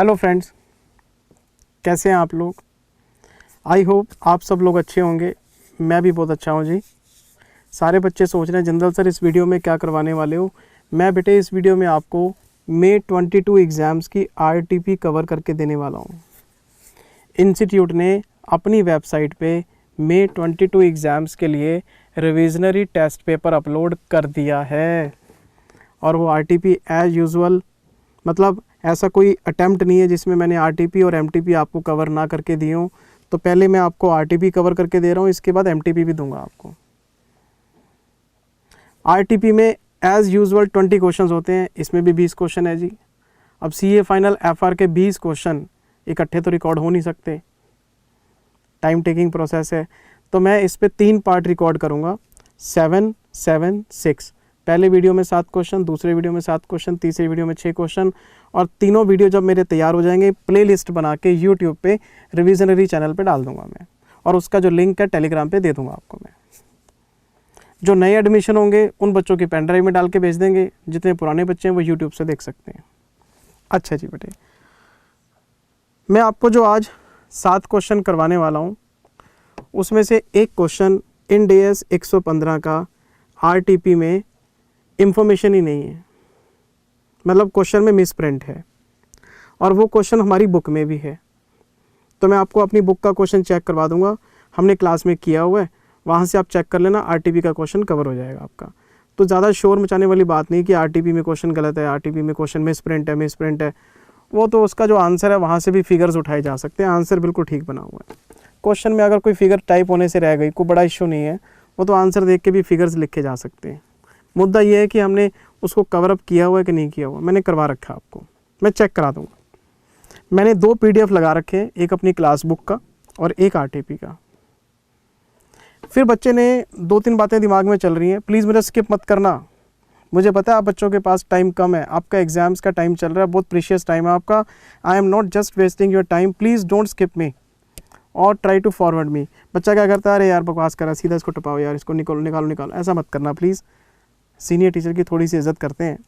Hello friends, कैसे हैं आप लोग। आई होप आप सब लोग अच्छे होंगे। मैं भी बहुत अच्छा हूं जी। सारे बच्चे सोच रहे हैं जिंदल सर इस वीडियो में क्या करवाने वाले हो। मैं बेटे इस वीडियो में आपको मई 22 एग्ज़ाम्स की आरटीपी कवर करके देने वाला हूं। इंस्टीट्यूट ने अपनी वेबसाइट पे मई 22 एग्ज़ाम्स के लिए रिविजनरी टेस्ट पेपर अपलोड कर दिया है और वो आरटीपी एज़ यूजुअल, मतलब ऐसा कोई अटेम्प्ट नहीं है जिसमें मैंने आरटीपी और एमटीपी आपको कवर ना करके दिए हूँ। तो पहले मैं आपको आरटीपी कवर करके दे रहा हूँ, इसके बाद एमटीपी भी दूंगा आपको। आरटीपी में एज़ यूजुअल 20 क्वेश्चंस होते हैं, इसमें भी 20 क्वेश्चन है जी। अब सीए फाइनल एफआर के 20 क्वेश्चन इकट्ठे तो रिकॉर्ड हो नहीं सकते, टाइम टेकिंग प्रोसेस है। तो मैं इस पर 3 पार्ट रिकॉर्ड करूँगा, 7, 7, 6। पहले वीडियो में 7 क्वेश्चन, दूसरे वीडियो में 7 क्वेश्चन, तीसरे वीडियो में 6 क्वेश्चन, और तीनों वीडियो जब मेरे तैयार हो जाएंगे प्लेलिस्ट बना के यूट्यूब पे रिविजनरी चैनल पे डाल दूंगा मैं, और उसका जो लिंक है टेलीग्राम पे दे दूंगा आपको मैं। जो नए एडमिशन होंगे उन बच्चों की पेन ड्राइव में डाल के भेज देंगे, जितने पुराने बच्चे हैं वो यूट्यूब से देख सकते हैं। अच्छा जी बेटे, मैं आपको जो आज 7 क्वेश्चन करवाने वाला हूँ उसमें से एक क्वेश्चन इंड AS 115 का आरटीपी में इंफॉर्मेशन ही नहीं है, मतलब क्वेश्चन में मिस प्रिंट है, और वो क्वेश्चन हमारी बुक में भी है। तो मैं आपको अपनी बुक का क्वेश्चन चेक करवा दूंगा, हमने क्लास में किया हुआ है, वहाँ से आप चेक कर लेना, आरटीपी का क्वेश्चन कवर हो जाएगा आपका। तो ज़्यादा शोर मचाने वाली बात नहीं कि आरटीपी में क्वेश्चन गलत है, आरटीपी में क्वेश्चन मिस प्रिंट है। वो तो उसका जो आंसर है वहाँ से भी फिगर्स उठाए जा सकते हैं, आंसर बिल्कुल ठीक बना हुआ है। क्वेश्चन में अगर कोई फिगर टाइप होने से रह गई, कोई बड़ा इशू नहीं है, वो तो आंसर देख के भी फिगर्स लिखे जा सकते हैं। मुद्दा ये है कि हमने उसको कवर अप किया हुआ है कि नहीं किया हुआ। मैंने करवा रखा है आपको, मैं चेक करा दूंगा। मैंने 2 PDF लगा रखे हैं, एक अपनी क्लास बुक का और एक आरटीपी का। फिर बच्चे ने 2-3 बातें दिमाग में चल रही हैं, प्लीज़ मुझे स्किप मत करना। मुझे पता है आप बच्चों के पास टाइम कम है, आपका एग्जाम्स का टाइम चल रहा है, बहुत प्रीशियस टाइम है आपका। I am not just wasting your time, please don't skip me और ट्राई टू फॉरवर्ड मी। बच्चा क्या करता है, अरे यार बकवास करा, सीधा इसको टपाओ यार, इसको निकालो। ऐसा मत करना प्लीज़, सीनियर टीचर की थोड़ी सी इज्जत करते हैं।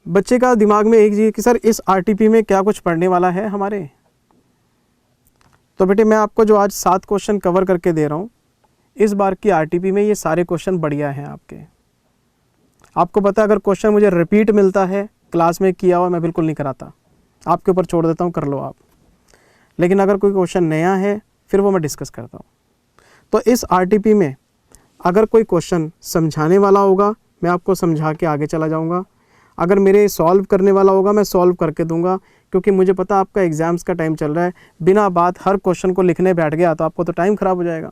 बच्चे का दिमाग में एक चीज़ कि सर इस आरटीपी में क्या कुछ पढ़ने वाला है हमारे। तो बेटे मैं आपको जो आज 7 क्वेश्चन कवर करके दे रहा हूँ, इस बार की आरटीपी में ये सारे क्वेश्चन बढ़िया हैं आपके। आपको पता है अगर क्वेश्चन मुझे रिपीट मिलता है क्लास में किया हुआ, मैं बिल्कुल नहीं कराता, आपके ऊपर छोड़ देता हूँ, कर लो आप। लेकिन अगर कोई क्वेश्चन नया है फिर वो मैं डिस्कस करता हूँ। तो इस आरटीपी में अगर कोई क्वेश्चन समझाने वाला होगा मैं आपको समझा के आगे चला जाऊंगा, अगर मेरे सॉल्व करने वाला होगा मैं सॉल्व करके दूंगा, क्योंकि मुझे पता आपका एग्ज़ाम्स का टाइम चल रहा है। बिना बात हर क्वेश्चन को लिखने बैठ गया तो आपको तो टाइम ख़राब हो जाएगा।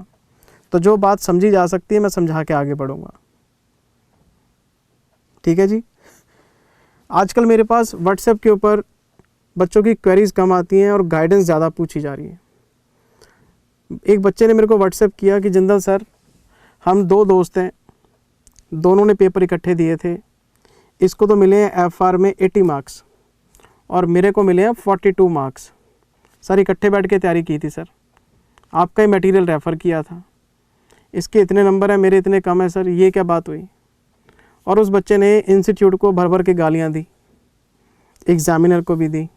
तो जो बात समझी जा सकती है मैं समझा के आगे बढ़ूंगा, ठीक है जी। आजकल मेरे पास व्हाट्सएप के ऊपर बच्चों की क्वेरीज कम आती हैं और गाइडेंस ज़्यादा पूछी जा रही है। एक बच्चे ने मेरे को व्हाट्सएप किया कि जिंदल सर हम 2 दोस्त हैं, दोनों ने पेपर इकट्ठे दिए थे, इसको तो मिले हैं एफआर में 80 मार्क्स और मेरे को मिले हैं 42 मार्क्स। सर इकट्ठे बैठ के तैयारी की थी सर, आपका ही मटेरियल रेफ़र किया था, इसके इतने नंबर हैं मेरे इतने कम है सर, ये क्या बात हुई। और उस बच्चे ने इंस्टीट्यूट को भर भर के गालियाँ दी, एग्ज़ामिनर को भी दी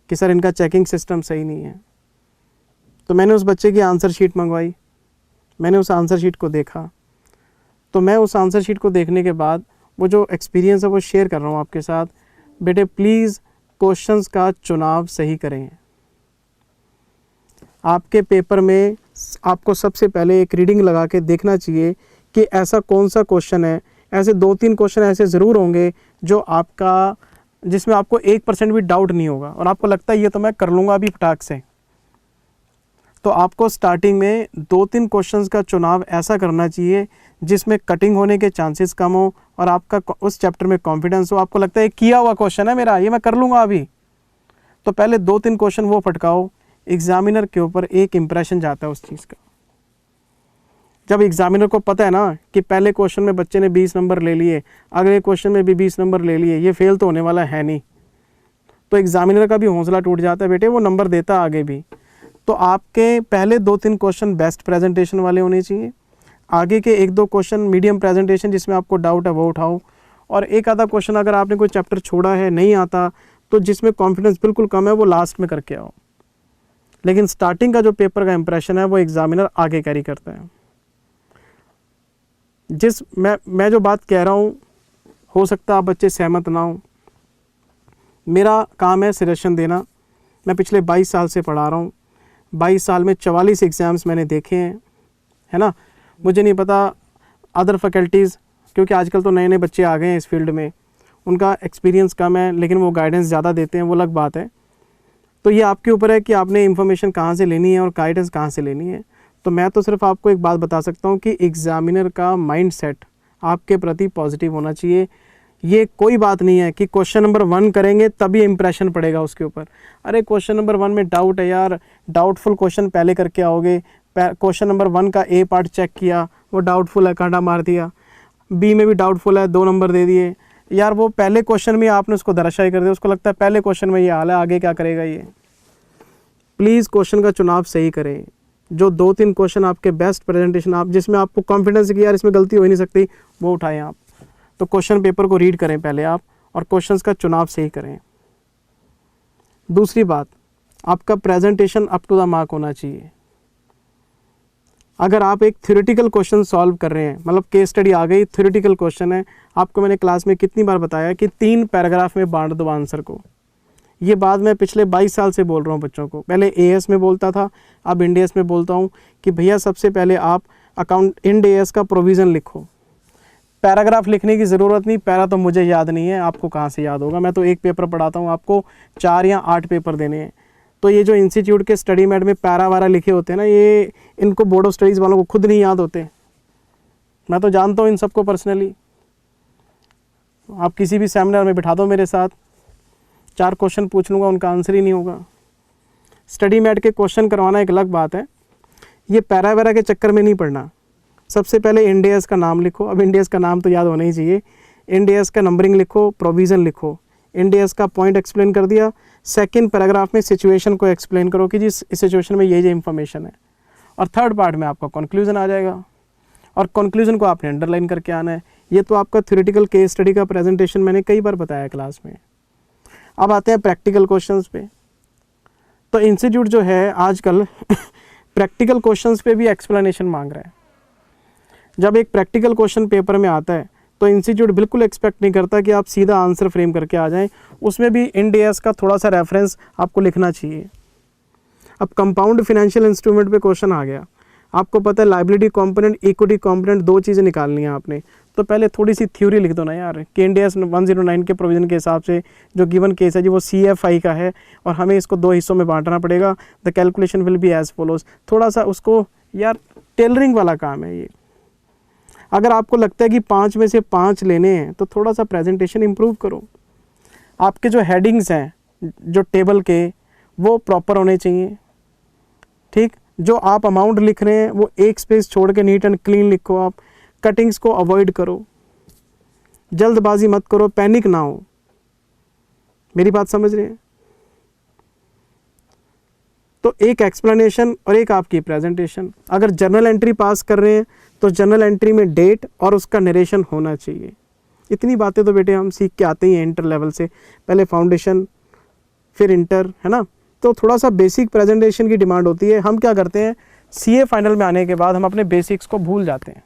कि सर इनका चेकिंग सिस्टम सही नहीं है। तो मैंने उस बच्चे की आंसर शीट मंगवाई, मैंने उस आंसर शीट को देखा। तो मैं उस आंसर शीट को देखने के बाद वो जो एक्सपीरियंस है वो शेयर कर रहा हूँ आपके साथ। बेटे प्लीज़ क्वेश्चंस का चुनाव सही करें। आपके पेपर में आपको सबसे पहले एक रीडिंग लगा के देखना चाहिए कि ऐसा कौन सा क्वेश्चन है। ऐसे 2-3 क्वेश्चन ऐसे ज़रूर होंगे जो आपका, जिसमें आपको 1% भी डाउट नहीं होगा और आपको लगता है ये तो मैं कर लूँगा अभी फटाक से। तो आपको स्टार्टिंग में 2-3 क्वेश्चंस का चुनाव ऐसा करना चाहिए जिसमें कटिंग होने के चांसेस कम हो और आपका उस चैप्टर में कॉन्फिडेंस हो, आपको लगता है किया हुआ क्वेश्चन है मेरा, ये मैं कर लूँगा अभी। तो पहले 2-3 क्वेश्चन वो फटकाओ, एग्जामिनर के ऊपर एक इम्प्रेशन जाता है उस चीज़ का। जब एग्जामिनर को पता है ना कि पहले क्वेश्चन में बच्चे ने 20 नंबर ले लिए, अगले क्वेश्चन में भी 20 नंबर ले लिए, ये फेल तो होने वाला है नहीं, तो एग्जामिनर का भी हौसला टूट जाता है बेटे, वो नंबर देता आगे भी। तो आपके पहले 2-3 क्वेश्चन बेस्ट प्रेजेंटेशन वाले होने चाहिए, आगे के 1-2 क्वेश्चन मीडियम प्रेजेंटेशन जिसमें आपको डाउट है वो उठाओ, और एक आधा क्वेश्चन अगर आपने कोई चैप्टर छोड़ा है, नहीं आता, तो जिसमें कॉन्फिडेंस बिल्कुल कम है वो लास्ट में करके आओ। लेकिन स्टार्टिंग का जो पेपर का इंप्रेशन है वो एग्जामिनर आगे कैरी करता है। मैं जो बात कह रहा हूँ, हो सकता है आप बच्चे सहमत ना हो, मेरा काम है सजेशन देना। मैं पिछले 22 साल से पढ़ा रहा हूँ, 22 साल में 44 एग्ज़ाम्स मैंने देखे हैं, है ना। मुझे नहीं पता अदर फैकल्टीज़, क्योंकि आजकल तो नए नए बच्चे आ गए हैं इस फील्ड में, उनका एक्सपीरियंस कम है, लेकिन वो गाइडेंस ज़्यादा देते हैं, वो अलग बात है। तो ये आपके ऊपर है कि आपने इन्फॉर्मेशन कहाँ से लेनी है और गाइडेंस कहाँ से लेनी है। तो मैं तो सिर्फ आपको एक बात बता सकता हूँ कि एग्ज़ामिनर का माइंडसेट आपके प्रति पॉजिटिव होना चाहिए। ये कोई बात नहीं है कि क्वेश्चन नंबर 1 करेंगे तभी इम्प्रेशन पड़ेगा उसके ऊपर। अरे क्वेश्चन नंबर 1 में डाउट है यार, डाउटफुल क्वेश्चन पहले करके आओगे। क्वेश्चन नंबर 1 का ए पार्ट चेक किया, वो डाउटफुल है, कांटा मार दिया। बी में भी डाउटफुल है, 2 नंबर दे दिए। यार वो पहले क्वेश्चन में आपने उसको धराशायी कर दिया, उसको लगता है पहले क्वेश्चन में ये हाल है, आगे क्या करेगा ये। प्लीज़ क्वेश्चन का चुनाव सही करें। जो 2-3 क्वेश्चन आपके बेस्ट प्रेजेंटेशन, आप जिसमें आपको कॉन्फिडेंस है कि यार इसमें गलती हो ही नहीं सकती, वो उठाएं आप। तो क्वेश्चन पेपर को रीड करें पहले आप, और क्वेश्चंस का चुनाव सही करें। दूसरी बात, आपका presentation up to the mark होना चाहिए। अगर आप एक थ्योरेटिकल क्वेश्चन सॉल्व कर रहे हैं, मतलब केस स्टडी आ गई, थ्योरेटिकल क्वेश्चन है, आपको मैंने क्लास में कितनी बार बताया कि 3 पैराग्राफ में बांट दो आंसर को। ये बात मैं पिछले 22 साल से बोल रहा हूँ बच्चों को। पहले एएस में बोलता था, अब इंड एएस में बोलता हूँ कि भैया सबसे पहले आप अकाउंट इंड एएस का प्रोविज़न लिखो। पैराग्राफ लिखने की ज़रूरत नहीं, पैरा तो मुझे याद नहीं है, आपको कहाँ से याद होगा। मैं तो एक पेपर पढ़ाता हूँ, आपको 4 या 8 पेपर देने हैं। तो ये जो इंस्टीट्यूट के स्टडी मैट में पैरा वारा लिखे होते हैं ना, ये इनको बोर्ड ऑफ स्टडीज़ वालों को खुद नहीं याद होते। मैं तो जानता हूँ इन सबको पर्सनली। आप किसी भी सेमिनार में बिठा दो मेरे साथ, 4 क्वेश्चन पूछ लूँगा, उनका आंसर ही नहीं होगा। स्टडी मैट के क्वेश्चन करवाना एक अलग बात है, ये पैरा वैरा के चक्कर में नहीं पढ़ना। सबसे पहले इंड एएस का नाम लिखो। अब इंड एएस का नाम तो याद होना ही चाहिए। इंड एएस का नंबरिंग लिखो, प्रोविज़न लिखो। इंड एएस का पॉइंट एक्सप्लेन कर दिया। सेकंड पैराग्राफ में सिचुएशन को एक्सप्लेन करो कि जी इस सिचुएशन में ये इन्फॉर्मेशन है। और थर्ड पार्ट में आपका कंक्लूजन आ जाएगा, और कंक्लूजन को आपने अंडरलाइन करके आना है। ये तो आपका थ्योरेटिकल केस स्टडी का प्रेजेंटेशन मैंने कई बार बताया क्लास में। अब आते हैं प्रैक्टिकल क्वेश्चंस पे। तो इंस्टीट्यूट जो है आजकल प्रैक्टिकल क्वेश्चंस पे भी एक्सप्लेनेशन मांग रहा है। जब एक प्रैक्टिकल क्वेश्चन पेपर में आता है तो इंस्टीट्यूट बिल्कुल एक्सपेक्ट नहीं करता कि आप सीधा आंसर फ्रेम करके आ जाएं, उसमें भी इंड एएस का थोड़ा सा रेफरेंस आपको लिखना चाहिए। अब कंपाउंड फाइनेंशियल इंस्ट्रूमेंट पे क्वेश्चन आ गया, आपको पता है लायबिलिटी कंपोनेंट, इक्विटी कंपोनेंट, 2 चीज़ें निकालनी है आपने। तो पहले थोड़ी सी थ्योरी लिख दो ना यार कि इंड एएस 109 के प्रोविजन के हिसाब से जो गिवन केस है जी वो CFI का है, और हमें इसको 2 हिस्सों में बांटना पड़ेगा। The calculation will be as follows. थोड़ा सा उसको, यार टेलरिंग वाला काम है ये। अगर आपको लगता है कि 5 में से 5 लेने हैं तो थोड़ा सा प्रेजेंटेशन इंप्रूव करो। आपके जो हेडिंग्स हैं जो टेबल के, वो प्रॉपर होने चाहिए, ठीक। जो आप अमाउंट लिख रहे हैं वो एक स्पेस छोड़ के नीट एंड क्लीन लिखो। आप कटिंग्स को अवॉइड करो, जल्दबाजी मत करो, पैनिक ना हो। मेरी बात समझ रहे हैं? तो एक एक्सप्लेनेशन और एक आपकी प्रेजेंटेशन। अगर जर्नल एंट्री पास कर रहे हैं तो जर्नल एंट्री में डेट और उसका नरेशन होना चाहिए। इतनी बातें तो बेटे हम सीख के आते ही हैं इंटर लेवल से, पहले फाउंडेशन फिर इंटर, है ना। तो थोड़ा सा बेसिक प्रेजेंटेशन की डिमांड होती है। हम क्या करते हैं, CA फाइनल में आने के बाद हम अपने बेसिक्स को भूल जाते हैं।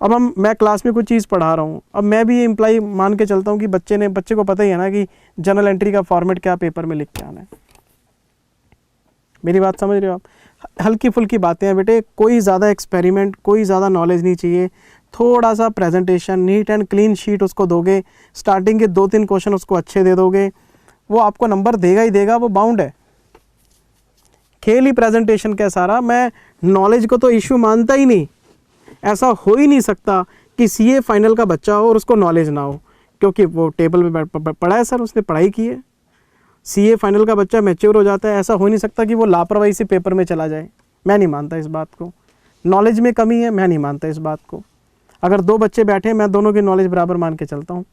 अब मैं क्लास में कुछ चीज़ पढ़ा रहा हूँ, अब मैं भी ये इम्प्लाई मान के चलता हूँ कि बच्चे को पता ही है ना कि जर्नल एंट्री का फॉर्मेट क्या पेपर में लिख के आना है। मेरी बात समझ रहे हो आप? हल्की फुल्की बातें हैं बेटे, कोई ज़्यादा एक्सपेरिमेंट, कोई ज़्यादा नॉलेज नहीं चाहिए। थोड़ा सा presentation, neat and clean sheet उसको दोगे, स्टार्टिंग के 2-3 क्वेश्चन उसको अच्छे दे दोगे, वो आपको नंबर देगा ही देगा, वो बाउंड है। खेल ही प्रेजेंटेशन का सारा। मैं नॉलेज को तो इशू मानता ही नहीं। ऐसा हो ही नहीं सकता कि CA फाइनल का बच्चा हो और उसको नॉलेज ना हो, क्योंकि वो टेबल में पढ़ा है सर, उसने पढ़ाई की है। CA फाइनल का बच्चा मैच्योर हो जाता है, ऐसा हो नहीं सकता कि वो लापरवाही से पेपर में चला जाए। मैं नहीं मानता इस बात को। नॉलेज में कमी है, मैं नहीं मानता इस बात को। अगर 2 बच्चे बैठे, मैं दोनों की नॉलेज बराबर मान के चलता हूँ।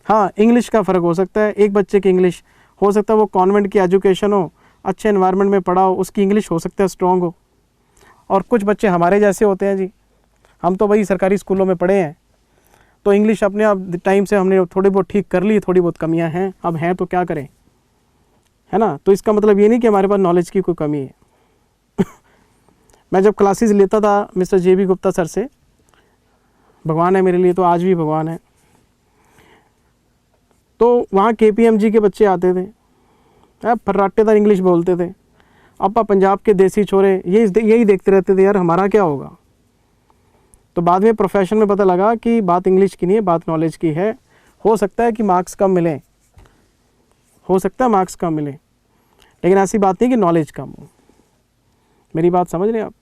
हाँ, इंग्लिश का फ़र्क हो सकता है। एक बच्चे की इंग्लिश हो सकता है वो कॉन्वेंट की एजुकेशन हो, अच्छे एनवायरनमेंट में पढ़ा हो, उसकी इंग्लिश हो सकता है स्ट्रॉन्ग हो। और कुछ बच्चे हमारे जैसे होते हैं जी, हम तो भाई सरकारी स्कूलों में पढ़े हैं, तो इंग्लिश अपने आप टाइम से हमने थोड़ी बहुत ठीक कर ली, थोड़ी बहुत कमियां हैं, अब हैं तो क्या करें, है ना। तो इसका मतलब ये नहीं कि हमारे पास नॉलेज की कोई कमी है। मैं जब क्लासेस लेता था मिस्टर JB गुप्ता सर से, भगवान है मेरे लिए, तो आज भी भगवान है, तो वहाँ KPMG के बच्चे आते थे, फर्राटेदार इंग्लिश बोलते थे। अपा पंजाब के देसी छोरे यही देखते रहते थे, यार हमारा क्या होगा। तो बाद में प्रोफेशन में पता लगा कि बात इंग्लिश की नहीं है, बात नॉलेज की है। हो सकता है कि मार्क्स कम मिले, हो सकता है मार्क्स कम मिले, लेकिन ऐसी बात नहीं कि नॉलेज कम हो। मेरी बात समझ रहे हैं आप।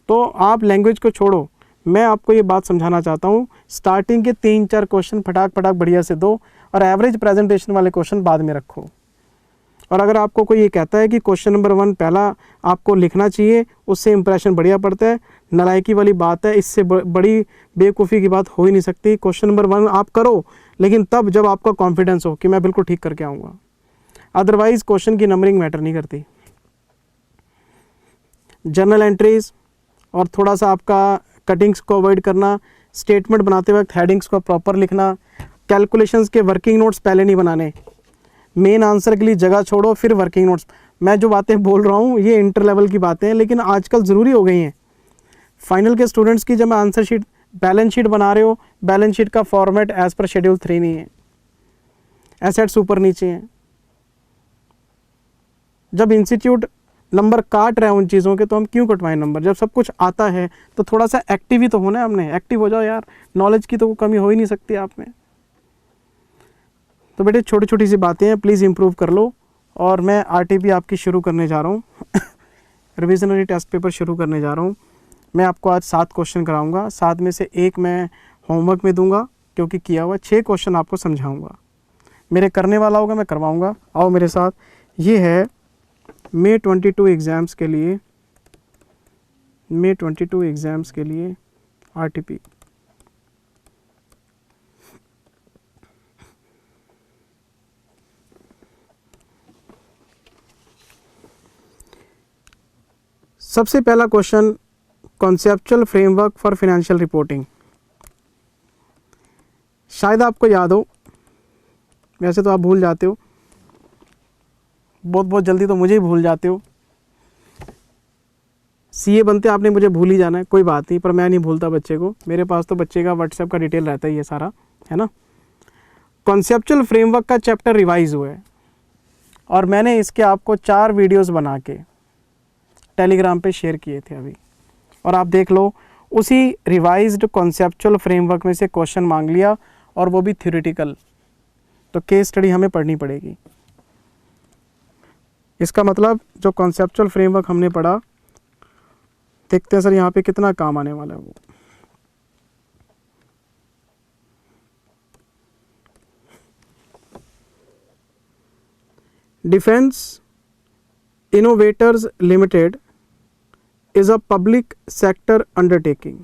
तो आप लैंग्वेज को छोड़ो, मैं आपको ये बात समझाना चाहता हूँ, स्टार्टिंग के 3-4 क्वेश्चन फटाक फटाक बढ़िया से दो, और एवरेज प्रेजेंटेशन वाले क्वेश्चन बाद में रखो। और अगर आपको कोई ये कहता है कि क्वेश्चन नंबर 1 पहला आपको लिखना चाहिए, उससे इंप्रेशन बढ़िया पड़ता है, नालायकी वाली बात है, इससे बड़ी बेवकूफ़ी की बात हो ही नहीं सकती। क्वेश्चन नंबर 1 आप करो, लेकिन तब जब आपका कॉन्फिडेंस हो कि मैं बिल्कुल ठीक करके आऊँगा। अदरवाइज क्वेश्चन की नंबरिंग मैटर नहीं करती। जर्नल एंट्रीज और थोड़ा सा आपका कटिंग्स को अवॉइड करना, स्टेटमेंट बनाते वक्त हेडिंग्स को प्रॉपर लिखना, कैलकुलेशंस के वर्किंग नोट्स पहले नहीं बनाने, मेन आंसर के लिए जगह छोड़ो फिर वर्किंग नोट्स। मैं जो बातें बोल रहा हूँ ये इंटर लेवल की बातें हैं, लेकिन आजकल ज़रूरी हो गई हैं। फाइनल के स्टूडेंट्स की जब मैं आंसर शीट, बैलेंस शीट बना रहे हो, बैलेंस शीट का फॉर्मेट एज पर शेड्यूल 3 नहीं है, एसेट्स ऊपर नीचे हैं। जब इंस्टीट्यूट नंबर काट रहे हैं उन चीज़ों के, तो हम क्यों कटवाएं नंबर। जब सब कुछ आता है तो थोड़ा सा एक्टिव ही तो होना है हमने। एक्टिव हो जाओ यार, नॉलेज की तो कमी हो ही नहीं सकती आप में। तो बेटे छोटी छोटी सी बातें हैं, प्लीज़ इंप्रूव कर लो। और मैं RTP आपकी शुरू करने जा रहा हूँ रिविजनरी टेस्ट पेपर शुरू करने जा रहा हूँ। मैं आपको आज 7 क्वेश्चन कराऊंगा, 7 में से 1 मैं होमवर्क में दूंगा क्योंकि किया हुआ, 6 क्वेश्चन आपको समझाऊंगा। मेरे करने वाला होगा, मैं करवाऊंगा। आओ मेरे साथ। ये है May 22 एग्ज़ाम्स के लिए, May 22 एग्ज़ाम्स के लिए RTP। सबसे पहला question, conceptual framework for financial reporting. शायद आपको याद हो, वैसे तो आप भूल जाते हो, बहुत बहुत जल्दी तो मुझे ही भूल जाते हो। CA बनते आपने मुझे भूल ही जाना है, कोई बात नहीं, पर मैं नहीं भूलता बच्चे को। मेरे पास तो बच्चे का व्हाट्सएप का डिटेल रहता ही है सारा, है ना। कॉन्सेप्चुअल फ्रेमवर्क का चैप्टर रिवाइज हुआ है और मैंने इसके आपको 4 वीडियोस बना के टेलीग्राम पे शेयर किए थे अभी, और आप देख लो। उसी रिवाइज्ड कॉन्सेप्चुअल फ्रेमवर्क में से क्वेश्चन मांग लिया, और वो भी थ्योरेटिकल। तो केस स्टडी हमें पढ़नी पड़ेगी। इसका मतलब जो कॉन्सेप्चुअल फ्रेमवर्क हमने पढ़ा, देखते हैं सर यहाँ पे कितना काम आने वाला है वो। Defence innovators limited is a public sector undertaking.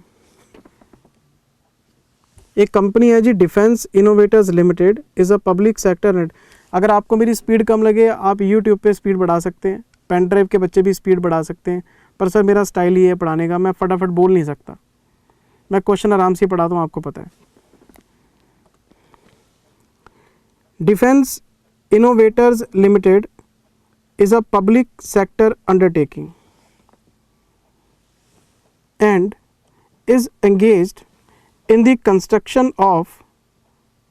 एक कंपनी है जी, defence innovators limited is a public sector. अगर आपको मेरी स्पीड कम लगे, आप YouTube पे स्पीड बढ़ा सकते हैं, पेन ड्राइव के बच्चे भी स्पीड बढ़ा सकते हैं। पर सर मेरा स्टाइल ही है पढ़ाने का, मैं फटाफट बोल नहीं सकता, मैं क्वेश्चन आराम से पढ़ाता हूँ, आपको पता है। Defence innovators limited is a public sector undertaking and is engaged in the construction of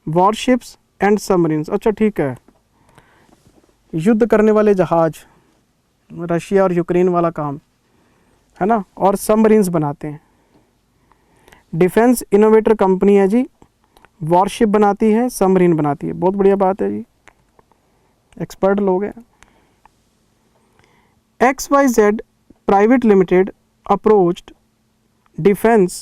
warships and submarines। अच्छा ठीक है, युद्ध करने वाले जहाज, रशिया और यूक्रेन वाला काम है ना, और सबमरीन्स बनाते हैं। डिफेंस इनोवेटर कंपनी है जी, वॉरशिप बनाती है, सबमरीन बनाती है। बहुत बढ़िया बात है जी, एक्सपर्ट लोग हैं। XYZ Private Limited approached Defense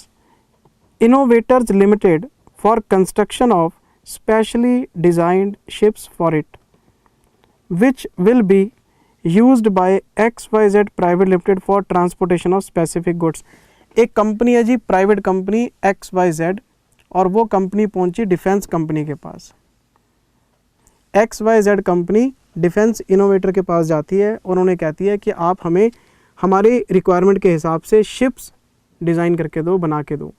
Innovators Limited for construction of specially designed ships for it, which will be used by XYZ Private Limited for transportation of specific goods। एक कंपनी है जी, प्राइवेट कंपनी XYZ, और वो company पहुंची defence company के पास। XYZ company defence innovator के पास जाती है और उन्हें कहती है कि आप हमें हमारे रिक्वायरमेंट के हिसाब से शिप्स डिज़ाइन करके दो, बना के दो,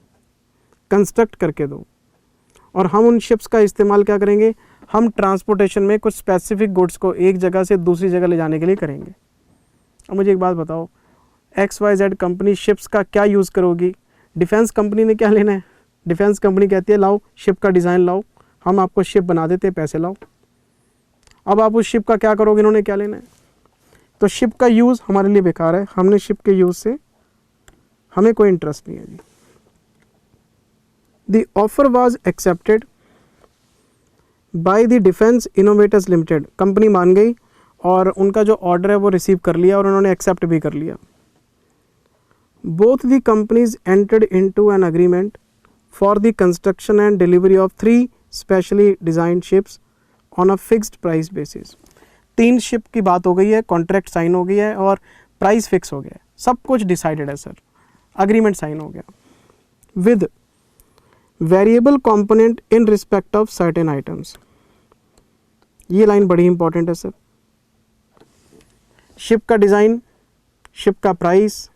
कंस्ट्रक्ट करके दो। और हम उन शिप्स का इस्तेमाल क्या करेंगे, हम ट्रांसपोर्टेशन में कुछ स्पेसिफिक गुड्स को एक जगह से दूसरी जगह ले जाने के लिए करेंगे। अब मुझे एक बात बताओ, XYZ कंपनी शिप्स का क्या यूज़ करोगी? डिफेंस कंपनी ने क्या लेना है? डिफेंस कंपनी कहती है लाओ शिप का डिज़ाइन लाओ, हम आपको शिप बना देते हैं, पैसे लाओ। अब आप उस शिप का क्या करोगे, इन्होंने क्या लेना है? तो शिप का यूज़ हमारे लिए बेकार है, हमने शिप के यूज़ से हमें कोई इंटरेस्ट नहीं है जी। The offer was accepted by the defence innovators limited, company मान गई और उनका जो ऑर्डर है वो रिसीव कर लिया और उन्होंने एक्सेप्ट भी कर लिया। Both the companies entered into an agreement for the construction and delivery of 3 specially designed ships on a fixed price basis. 3 ship की बात हो गई है, कॉन्ट्रैक्ट साइन हो गई है और प्राइस फिक्स हो गया है, सब कुछ डिसाइडेड है सर, अग्रीमेंट साइन हो गया। With variable component in respect of certain items, ये लाइन बड़ी इंपॉर्टेंट है सर। शिप का डिज़ाइन, शिप का प्राइस,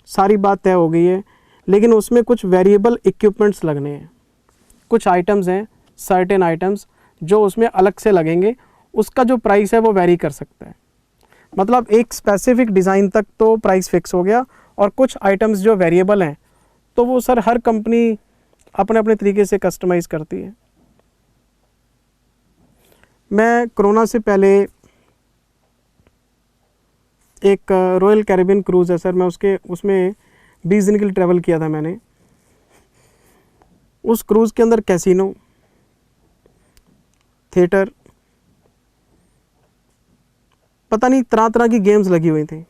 सारी बात तय हो गई है, लेकिन उसमें कुछ वेरिएबल इक्विपमेंट्स लगने हैं, कुछ आइटम्स हैं, सर्टेन आइटम्स जो उसमें अलग से लगेंगे, उसका जो प्राइस है वो वेरी कर सकता है। मतलब एक स्पेसिफिक डिज़ाइन तक तो प्राइस फिक्स हो गया और कुछ आइटम्स जो वेरिएबल हैं तो वो सर हर कंपनी अपने अपने तरीके से कस्टमाइज़ करती है। मैं कोरोना से पहले एक रॉयल कैरिबियन क्रूज़ है सर, मैं उसमें 20 दिन के लिए ट्रैवल किया था मैंने। उस क्रूज़ के अंदर कैसीनो, थिएटर, पता नहीं तरह तरह की गेम्स लगी हुई थी।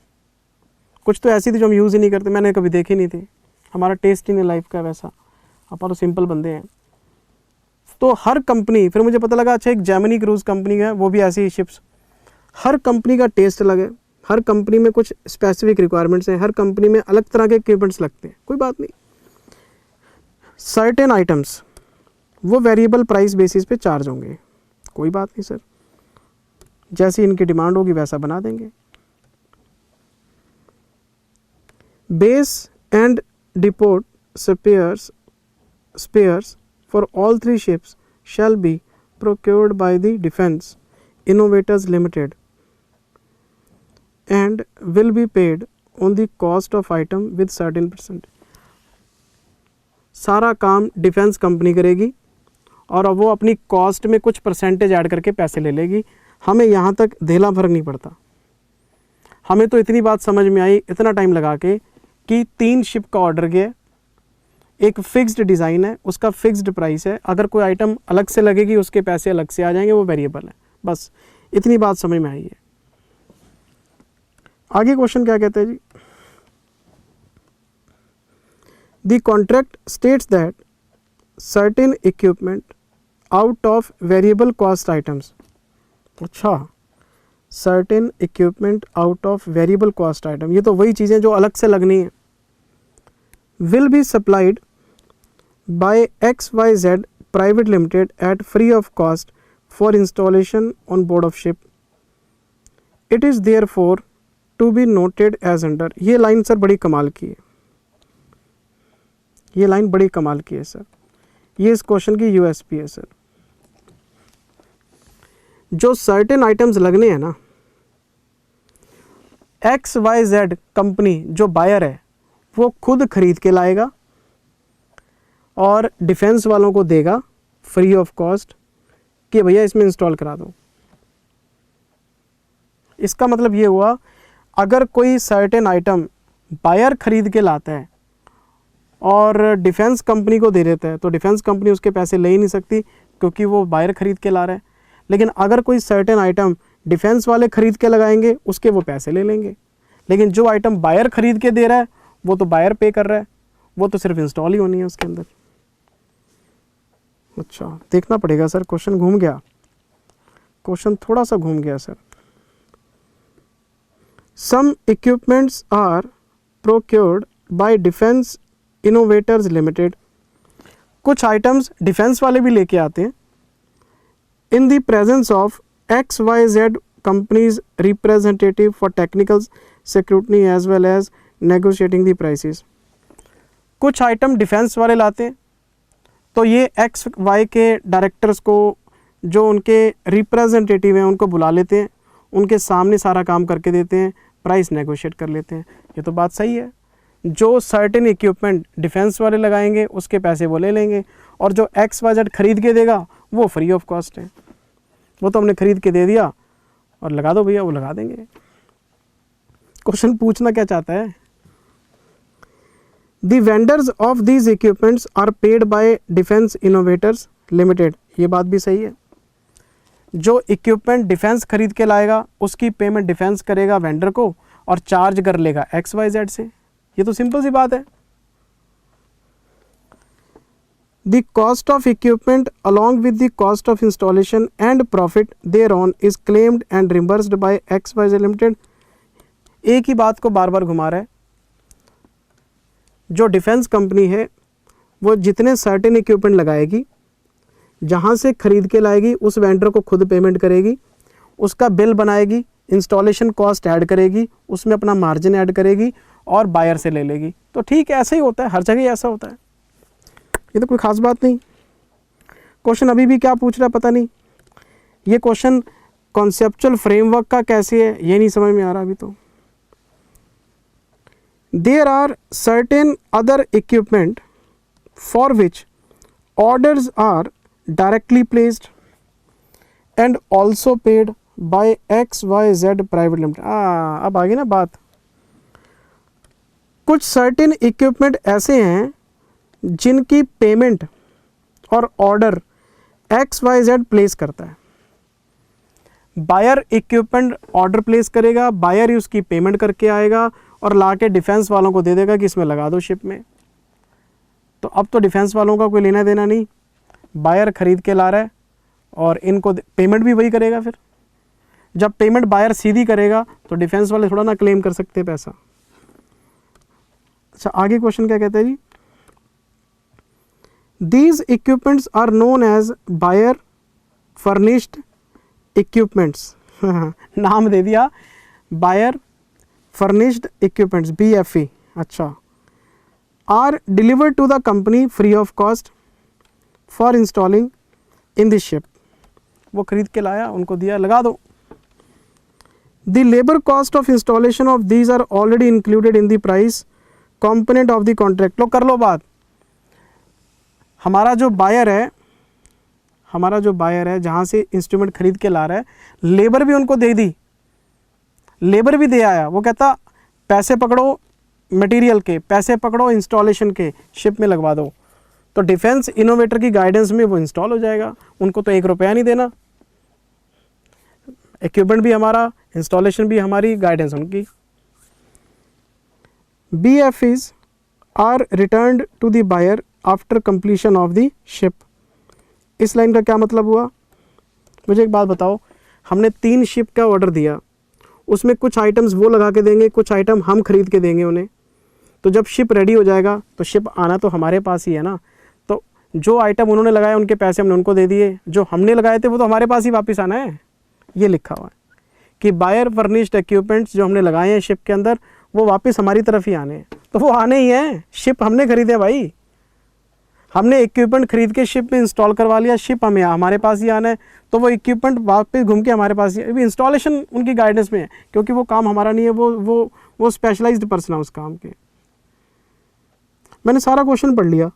कुछ तो ऐसी थी जो हम यूज़ ही नहीं करते, मैंने कभी देखी नहीं थी, हमारा टेस्ट ही नहीं लाइफ का वैसा, अपन तो सिंपल बंदे हैं। तो हर कंपनी, फिर मुझे पता लगा अच्छा एक जेमिनी क्रूज़ कंपनी है, वो भी ऐसी शिप्स, हर कंपनी का टेस्ट अलग है, हर कंपनी में कुछ स्पेसिफिक रिक्वायरमेंट्स हैं, हर कंपनी में अलग तरह के इक्विपमेंट्स लगते हैं, कोई बात नहीं। सर्टेन आइटम्स वो वेरिएबल प्राइस बेसिस पे चार्ज होंगे, कोई बात नहीं सर, जैसी इनकी डिमांड होगी वैसा बना देंगे। Base and depot spares for all 3 ships shall be procured by the Defence Innovators Limited and will be paid on the cost of item with certain %। सारा काम डिफेंस कंपनी करेगी और अब वो अपनी कॉस्ट में कुछ परसेंटेज ऐड करके पैसे ले लेगी, हमें यहाँ तक धेला फर्क नहीं पड़ता। हमें तो इतनी बात समझ में आई इतना टाइम लगा के कि 3 शिप का ऑर्डर गया, एक फिक्स्ड डिज़ाइन है, उसका फिक्स्ड प्राइस है, अगर कोई आइटम अलग से लगेगी उसके पैसे अलग से आ जाएंगे, वो वेरिएबल है, बस इतनी बात समझ में आई है। आगे क्वेश्चन क्या कहते हैं जी, the contract states that certain equipment out of variable cost items, अच्छा certain equipment out of variable cost item, ये तो वही चीज़ें जो अलग से लगनी है, will be supplied by XYZ Private Limited at free of cost for installation on board of ship. It is therefore to be noted as under। ये लाइन सर बड़ी कमाल की है, ये लाइन बड़ी कमाल की है सर, ये इस क्वेश्चन की USP है सर। जो सर्टेन आइटम्स लगने हैं ना, XYZ कंपनी जो बायर है वो खुद खरीद के लाएगा और डिफेंस वालों को देगा फ्री ऑफ कॉस्ट कि भैया इसमें इंस्टॉल करा दो। इसका मतलब ये हुआ अगर कोई सर्टेन आइटम बायर खरीद के लाता है और डिफेंस कंपनी को दे देता है तो डिफेंस कंपनी उसके पैसे ले ही नहीं सकती क्योंकि वो बायर खरीद के ला रहा है। लेकिन अगर कोई सर्टेन आइटम डिफेंस वाले खरीद के लगाएंगे उसके वो पैसे ले लेंगे, लेकिन जो आइटम बायर खरीद के दे रहा है वो तो बायर पे कर रहा है, वो तो सिर्फ इंस्टॉल ही होनी है उसके अंदर। अच्छा देखना पड़ेगा सर, क्वेश्चन घूम गया, क्वेश्चन थोड़ा सा घूम गया sir. Some equipments are procured by Defence innovators Limited, कुछ आइटम्स डिफेंस वाले भी लेके आते हैं in the presence of XYZ companies representative for technical security as well as negotiating the prices. कुछ आइटम डिफेंस वाले लाते हैं तो ये एक्स वाई के डायरेक्टर्स को, जो उनके रिप्रेजेंटेटिव हैं, उनको बुला लेते हैं, उनके सामने सारा काम करके देते हैं, प्राइस नेगोशिएट कर लेते हैं। ये तो बात सही है। जो सर्टेन इक्विपमेंट डिफेंस वाले लगाएंगे उसके पैसे वो ले लेंगे, और जो एक्स वाई जेड खरीद के देगा वो फ्री ऑफ कॉस्ट है। वो तो हमने खरीद के दे दिया और लगा दो भैया, वो लगा देंगे। क्वेश्चन पूछना क्या चाहता है? The vendors of these equipments are paid by Defence innovators Limited. ये बात भी सही है। जो इक्विपमेंट डिफेंस खरीद के लाएगा उसकी पेमेंट डिफेंस करेगा वेंडर को और चार्ज कर लेगा एक्स वाई जेड से। ये तो सिंपल सी बात है। The cost of equipment along with the cost of installation and profit thereon is claimed and reimbursed by XYZ Limited। एक ही बात को बार बार घुमा रहा है। जो डिफेंस कंपनी है वो जितने सर्टेन इक्विपमेंट लगाएगी, जहाँ से खरीद के लाएगी उस वेंडर को खुद पेमेंट करेगी, उसका बिल बनाएगी, इंस्टॉलेशन कॉस्ट ऐड करेगी, उसमें अपना मार्जिन ऐड करेगी और बायर से ले लेगी। तो ठीक है, ऐसा ही होता है, हर जगह ऐसा होता है, ये तो कोई ख़ास बात नहीं। क्वेश्चन अभी भी क्या पूछ रहा है पता नहीं। ये क्वेश्चन कॉन्सेप्चुअल फ्रेमवर्क का कैसे है ये नहीं समझ में आ रहा अभी तो। There are certain other equipment for which orders are directly placed and also paid by XYZ private limited. अब आ गई ना बात। कुछ सर्टेन इक्विपमेंट ऐसे हैं जिनकी पेमेंट और ऑर्डर XYZ प्लेस करता है। बायर इक्विपमेंट ऑर्डर प्लेस करेगा, बायर ही उसकी पेमेंट करके आएगा और ला के डिफेंस वालों को दे देगा कि इसमें लगा दो शिप में। तो अब तो डिफेंस वालों का कोई लेना देना नहीं, बायर खरीद के ला रहा है और इनको पेमेंट भी वही करेगा। फिर जब पेमेंट बायर सीधी करेगा तो डिफेंस वाले थोड़ा ना क्लेम कर सकते पैसा। अच्छा, आगे क्वेश्चन क्या कहते हैं जी? These equipments are known as buyer furnished equipments। नाम दे दिया, buyer furnished equipments, BFE। अच्छा, are delivered to the company free of cost for installing in the ship। वो खरीद के लाया, उनको दिया, लगा दो। The labor cost of installation of these are already included in the price component of the contract। लो कर लो बात। हमारा जो बायर है जहाँ से इंस्ट्रूमेंट खरीद के ला रहा है, लेबर भी उनको दे दी, लेबर भी दे आया। वो कहता पैसे पकड़ो मटेरियल के, पैसे पकड़ो इंस्टॉलेशन के, शिप में लगवा दो। तो डिफेंस इनोवेटर की गाइडेंस में वो इंस्टॉल हो जाएगा, उनको तो 1 रुपया नहीं देना। इक्विपमेंट भी हमारा, इंस्टॉलेशन भी हमारी, गाइडेंस उनकी। BFEs are returned to the buyer after completion of the ship. इस लाइन का क्या मतलब हुआ? मुझे एक बात बताओ, हमने 3 शिप का ऑर्डर दिया, उसमें कुछ आइटम्स वो लगा के देंगे, कुछ आइटम हम खरीद के देंगे उन्हें। तो जब शिप रेडी हो जाएगा तो शिप आना तो हमारे पास ही है ना। तो जो आइटम उन्होंने लगाए उनके पैसे हमने उनको दे दिए, जो हमने लगाए थे वो तो हमारे पास ही वापस आना है। ये लिखा हुआ है कि बायर फर्निश्ड इक्विपमेंट्स जो हमने लगाए हैं शिप के अंदर वो वापस हमारी तरफ ही आने हैं। तो वो आने ही हैं, शिप हमने खरीदे भाई, हमने इक्विपमेंट खरीद के शिप में इंस्टॉल करवा लिया, शिप हमें हमारे पास ही आना है। तो वो इक्विपमेंट वापस घूम के हमारे पास ही, अभी इंस्टॉलेशन उनकी गाइडेंस में है क्योंकि वो काम हमारा नहीं है, वो स्पेशलाइज्ड पर्सन है उस काम के। मैंने सारा क्वेश्चन पढ़ लिया,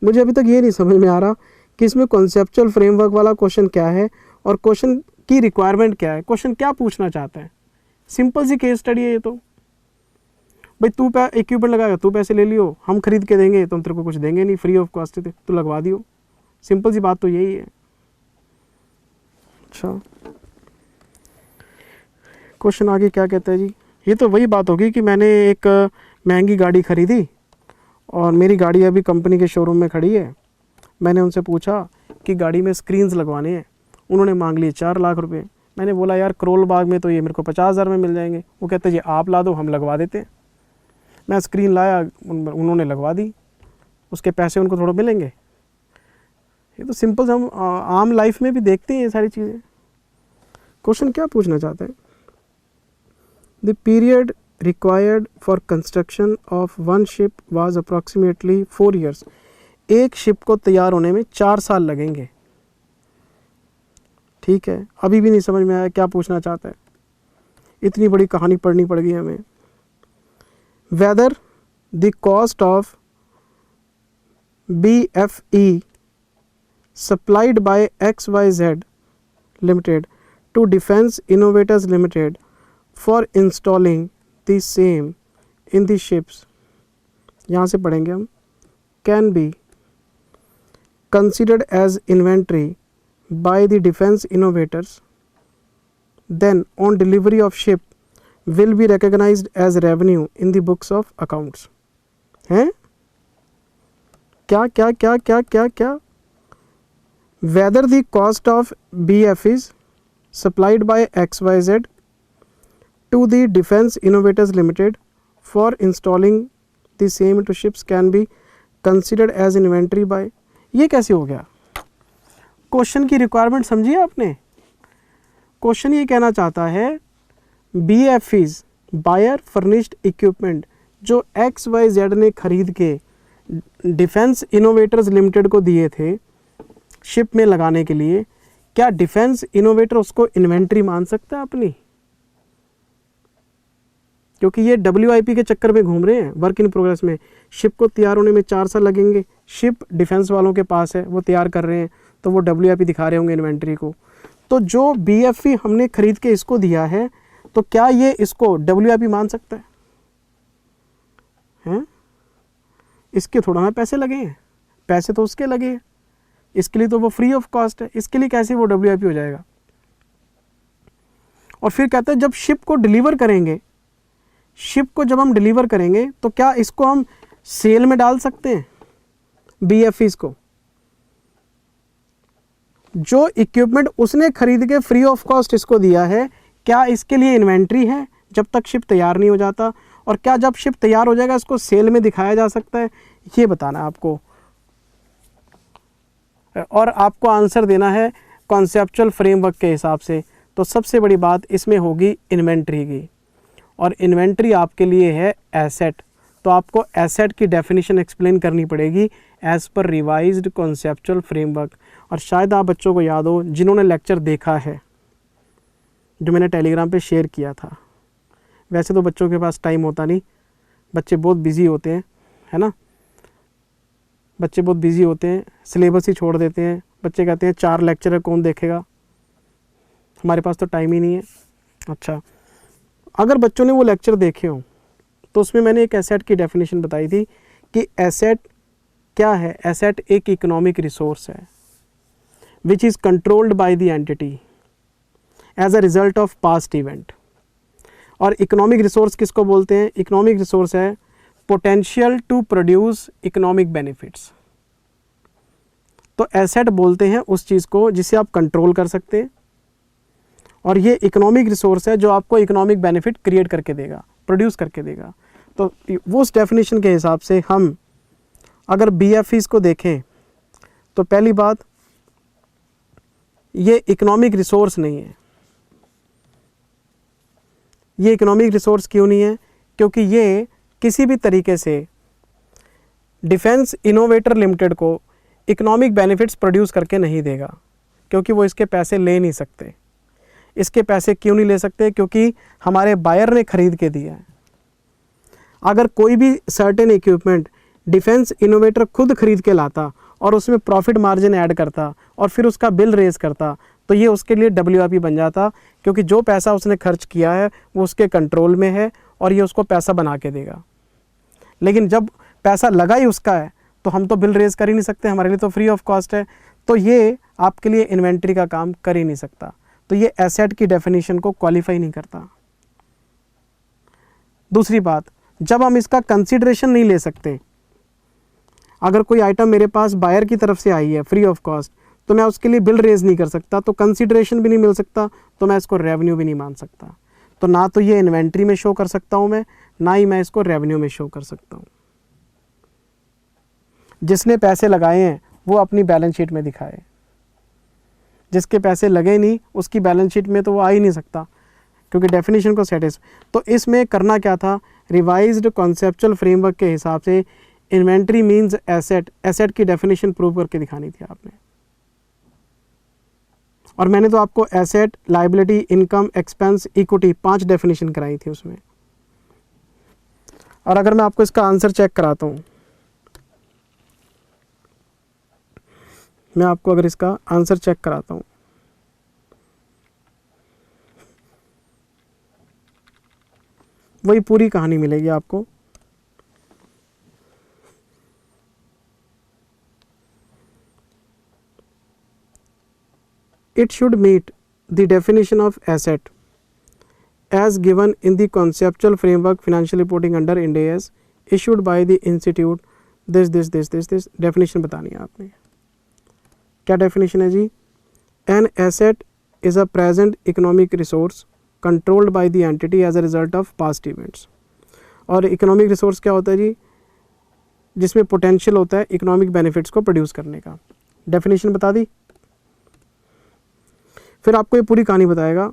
मुझे अभी तक ये नहीं समझ में आ रहा कि इसमें कॉन्सेप्चुअल फ्रेमवर्क वाला क्वेश्चन क्या है और क्वेश्चन की रिक्वायरमेंट क्या है, क्वेश्चन क्या पूछना चाहता है। सिंपल सी केस स्टडी है ये तो। भाई तू इक्विपमेंट लगाएगा, तू पैसे ले लियो, हम खरीद के देंगे तो हम तेरे को कुछ देंगे नहीं, फ्री ऑफ कॉस्ट थे, तो लगवा दियो। सिंपल सी बात तो यही है। अच्छा, क्वेश्चन आगे क्या कहता है जी? ये तो वही बात होगी कि मैंने एक महंगी गाड़ी खरीदी और मेरी गाड़ी अभी कंपनी के शोरूम में खड़ी है। मैंने उनसे पूछा कि गाड़ी में स्क्रीन्स लगवाने हैं, उन्होंने मांग लिए 4 लाख रुपए। मैंने बोला यार करोल बाग में तो ये मेरे को 50,000 में मिल जाएंगे। वो कहते जी आप ला दो, हम लगवा देते हैं। मैं स्क्रीन लाया, उन्होंने लगवा दी, उसके पैसे उनको थोड़ा मिलेंगे। ये तो सिंपल हम आम लाइफ में भी देखते हैं ये सारी चीज़ें। क्वेश्चन क्या पूछना चाहते हैं? The period required for construction of one ship was approximately 4 years। एक शिप को तैयार होने में 4 साल लगेंगे। ठीक है, अभी भी नहीं समझ में आया क्या पूछना चाहता है, इतनी बड़ी कहानी पढ़नी पड़ गई हमें। Whether the cost of BFE supplied by XYZ Limited to Defense Innovators Limited for installing the same in the ships, यहाँ से पढ़ेंगे हम, can be considered as inventory by the defense innovators, then on delivery of ship will be recognized as revenue in the books of accounts। हैं क्या क्या क्या क्या क्या क्या? Whether the cost of BF is supplied by XYZ to the Defense Innovators Limited for installing the same into ships can be considered as inventory by, ये कैसे हो गया? क्वेश्चन की रिक्वायरमेंट समझिए आपने। क्वेश्चन ये कहना चाहता है BF is buyer furnished equipment जो XYZ ने खरीद के डिफेंस इनोवेटर्स लिमिटेड को दिए थे शिप में लगाने के लिए, क्या डिफेंस इनोवेटर उसको इन्वेंट्री मान सकता है अपनी? क्योंकि ये WIP के चक्कर में घूम रहे हैं, वर्क इन प्रोग्रेस में। शिप को तैयार होने में 4 साल लगेंगे, शिप डिफेंस वालों के पास है, वो तैयार कर रहे हैं, तो वो WIP दिखा रहे होंगे इन्वेंट्री को। तो जो BFE हमने खरीद के इसको दिया है, तो क्या ये इसको WIP मान सकता है? हैं? इसके थोड़ा ना पैसे लगे हैं, पैसे तो उसके लगे हैं, इसके लिए तो वो फ्री ऑफ कॉस्ट है, इसके लिए कैसे वो WIP हो जाएगा? और फिर कहते हैं जब शिप को डिलीवर करेंगे, शिप को जब हम डिलीवर करेंगे तो क्या इसको हम सेल में डाल सकते हैं BFEs को? जो इक्विपमेंट उसने खरीद के फ्री ऑफ कॉस्ट इसको दिया है, क्या इसके लिए इन्वेंट्री है जब तक शिप तैयार नहीं हो जाता? और क्या जब शिप तैयार हो जाएगा इसको सेल में दिखाया जा सकता है? ये बताना है आपको, और आपको आंसर देना है कॉन्सेप्चुअल फ्रेमवर्क के हिसाब से। तो सबसे बड़ी बात इसमें होगी इन्वेंट्री की, और इन्वेंट्री आपके लिए है एसेट। तो आपको एसेट की डेफिनेशन एक्सप्लेन करनी पड़ेगी as per revised conceptual framework. और शायद आप बच्चों को याद हो जिन्होंने लेक्चर देखा है, जो मैंने टेलीग्राम पे शेयर किया था। वैसे तो बच्चों के पास टाइम होता नहीं, बच्चे बहुत बिजी होते हैं, है ना, बच्चे बहुत बिजी होते हैं, सिलेबस ही छोड़ देते हैं। बच्चे कहते हैं 4 लेक्चर है, कौन देखेगा, हमारे पास तो टाइम ही नहीं है। अच्छा, अगर बच्चों ने वो लेक्चर देखे हों तो उसमें मैंने एक एसेट की डेफिनेशन बताई थी कि एसेट क्या है। एसेट एक इकोनॉमिक रिसोर्स है which is controlled by the entity as a result of past event. और इकोनॉमिक रिसोर्स किसको बोलते हैं? इकोनॉमिक रिसोर्स है potential to produce economic benefits. तो एसेट बोलते हैं उस चीज़ को जिसे आप कंट्रोल कर सकते हैं, और ये इकोनॉमिक रिसोर्स है जो आपको इकोनॉमिक बेनिफिट क्रिएट करके देगा, प्रोड्यूस करके देगा। तो वो उस डेफिनेशन के हिसाब से हम अगर BFEs को देखें तो पहली बात, ये इकोनॉमिक रिसोर्स नहीं है। ये इकोनॉमिक रिसोर्स क्यों नहीं है? क्योंकि ये किसी भी तरीके से डिफेंस इनोवेटर लिमिटेड को इकोनॉमिक बेनिफिट्स प्रोड्यूस करके नहीं देगा, क्योंकि वो इसके पैसे ले नहीं सकते। इसके पैसे क्यों नहीं ले सकते? क्योंकि हमारे बायर ने खरीद के दिया है। अगर कोई भी सर्टेन इक्विपमेंट डिफेंस इनोवेटर खुद खरीद के लाता और उसमें प्रॉफिट मार्जिन ऐड करता और फिर उसका बिल रेज करता, तो ये उसके लिए WIP बन जाता, क्योंकि जो पैसा उसने खर्च किया है वो उसके कंट्रोल में है और ये उसको पैसा बना के देगा। लेकिन जब पैसा लगा ही उसका है तो हम तो बिल रेज कर ही नहीं सकते, हमारे लिए तो फ्री ऑफ कॉस्ट है, तो ये आपके लिए इन्वेंट्री का काम कर ही नहीं सकता। तो ये एसेट की डेफिनेशन को क्वालिफाई नहीं करता। दूसरी बात, जब हम इसका कंसिडरेशन नहीं ले सकते, अगर कोई आइटम मेरे पास बायर की तरफ से आई है फ्री ऑफ कॉस्ट, तो मैं उसके लिए बिल रेज नहीं कर सकता, तो कंसिडरेशन भी नहीं मिल सकता, तो मैं इसको रेवेन्यू भी नहीं मान सकता। तो ना तो ये इन्वेंट्री में शो कर सकता हूँ मैं, ना ही मैं इसको रेवेन्यू में शो कर सकता हूँ। जिसने पैसे लगाए हैं वो अपनी बैलेंस शीट में दिखाए, जिसके पैसे लगे नहीं उसकी बैलेंस शीट में तो वो आ ही नहीं सकता, क्योंकि डेफिनेशन को सेटिस्फाई। तो इसमें करना क्या था, रिवाइज्ड कॉन्सेप्चुअल फ्रेमवर्क के हिसाब से इन्वेंट्री मीन्स एसेट, एसेट की डेफिनेशन प्रूव करके दिखानी थी आपने। और मैंने तो आपको asset, liability, income, expense, equity 5 definition कराई थी उसमें। और अगर मैं आपको इसका आंसर चेक कराता हूँ, मैं आपको अगर इसका आंसर चेक कराता हूँ, वही पूरी कहानी मिलेगी आपको। It should meet the definition of asset as given in the conceptual framework financial reporting under Ind AS issued by the institute this definition बतानी है आपने। क्या definition है जी? An asset is a present economic resource controlled by the entity as a result of past events। और economic resource क्या होता है जी? जिसमें potential होता है economic benefits को produce करने का। definition बता दी। फिर आपको ये पूरी कहानी बताएगा।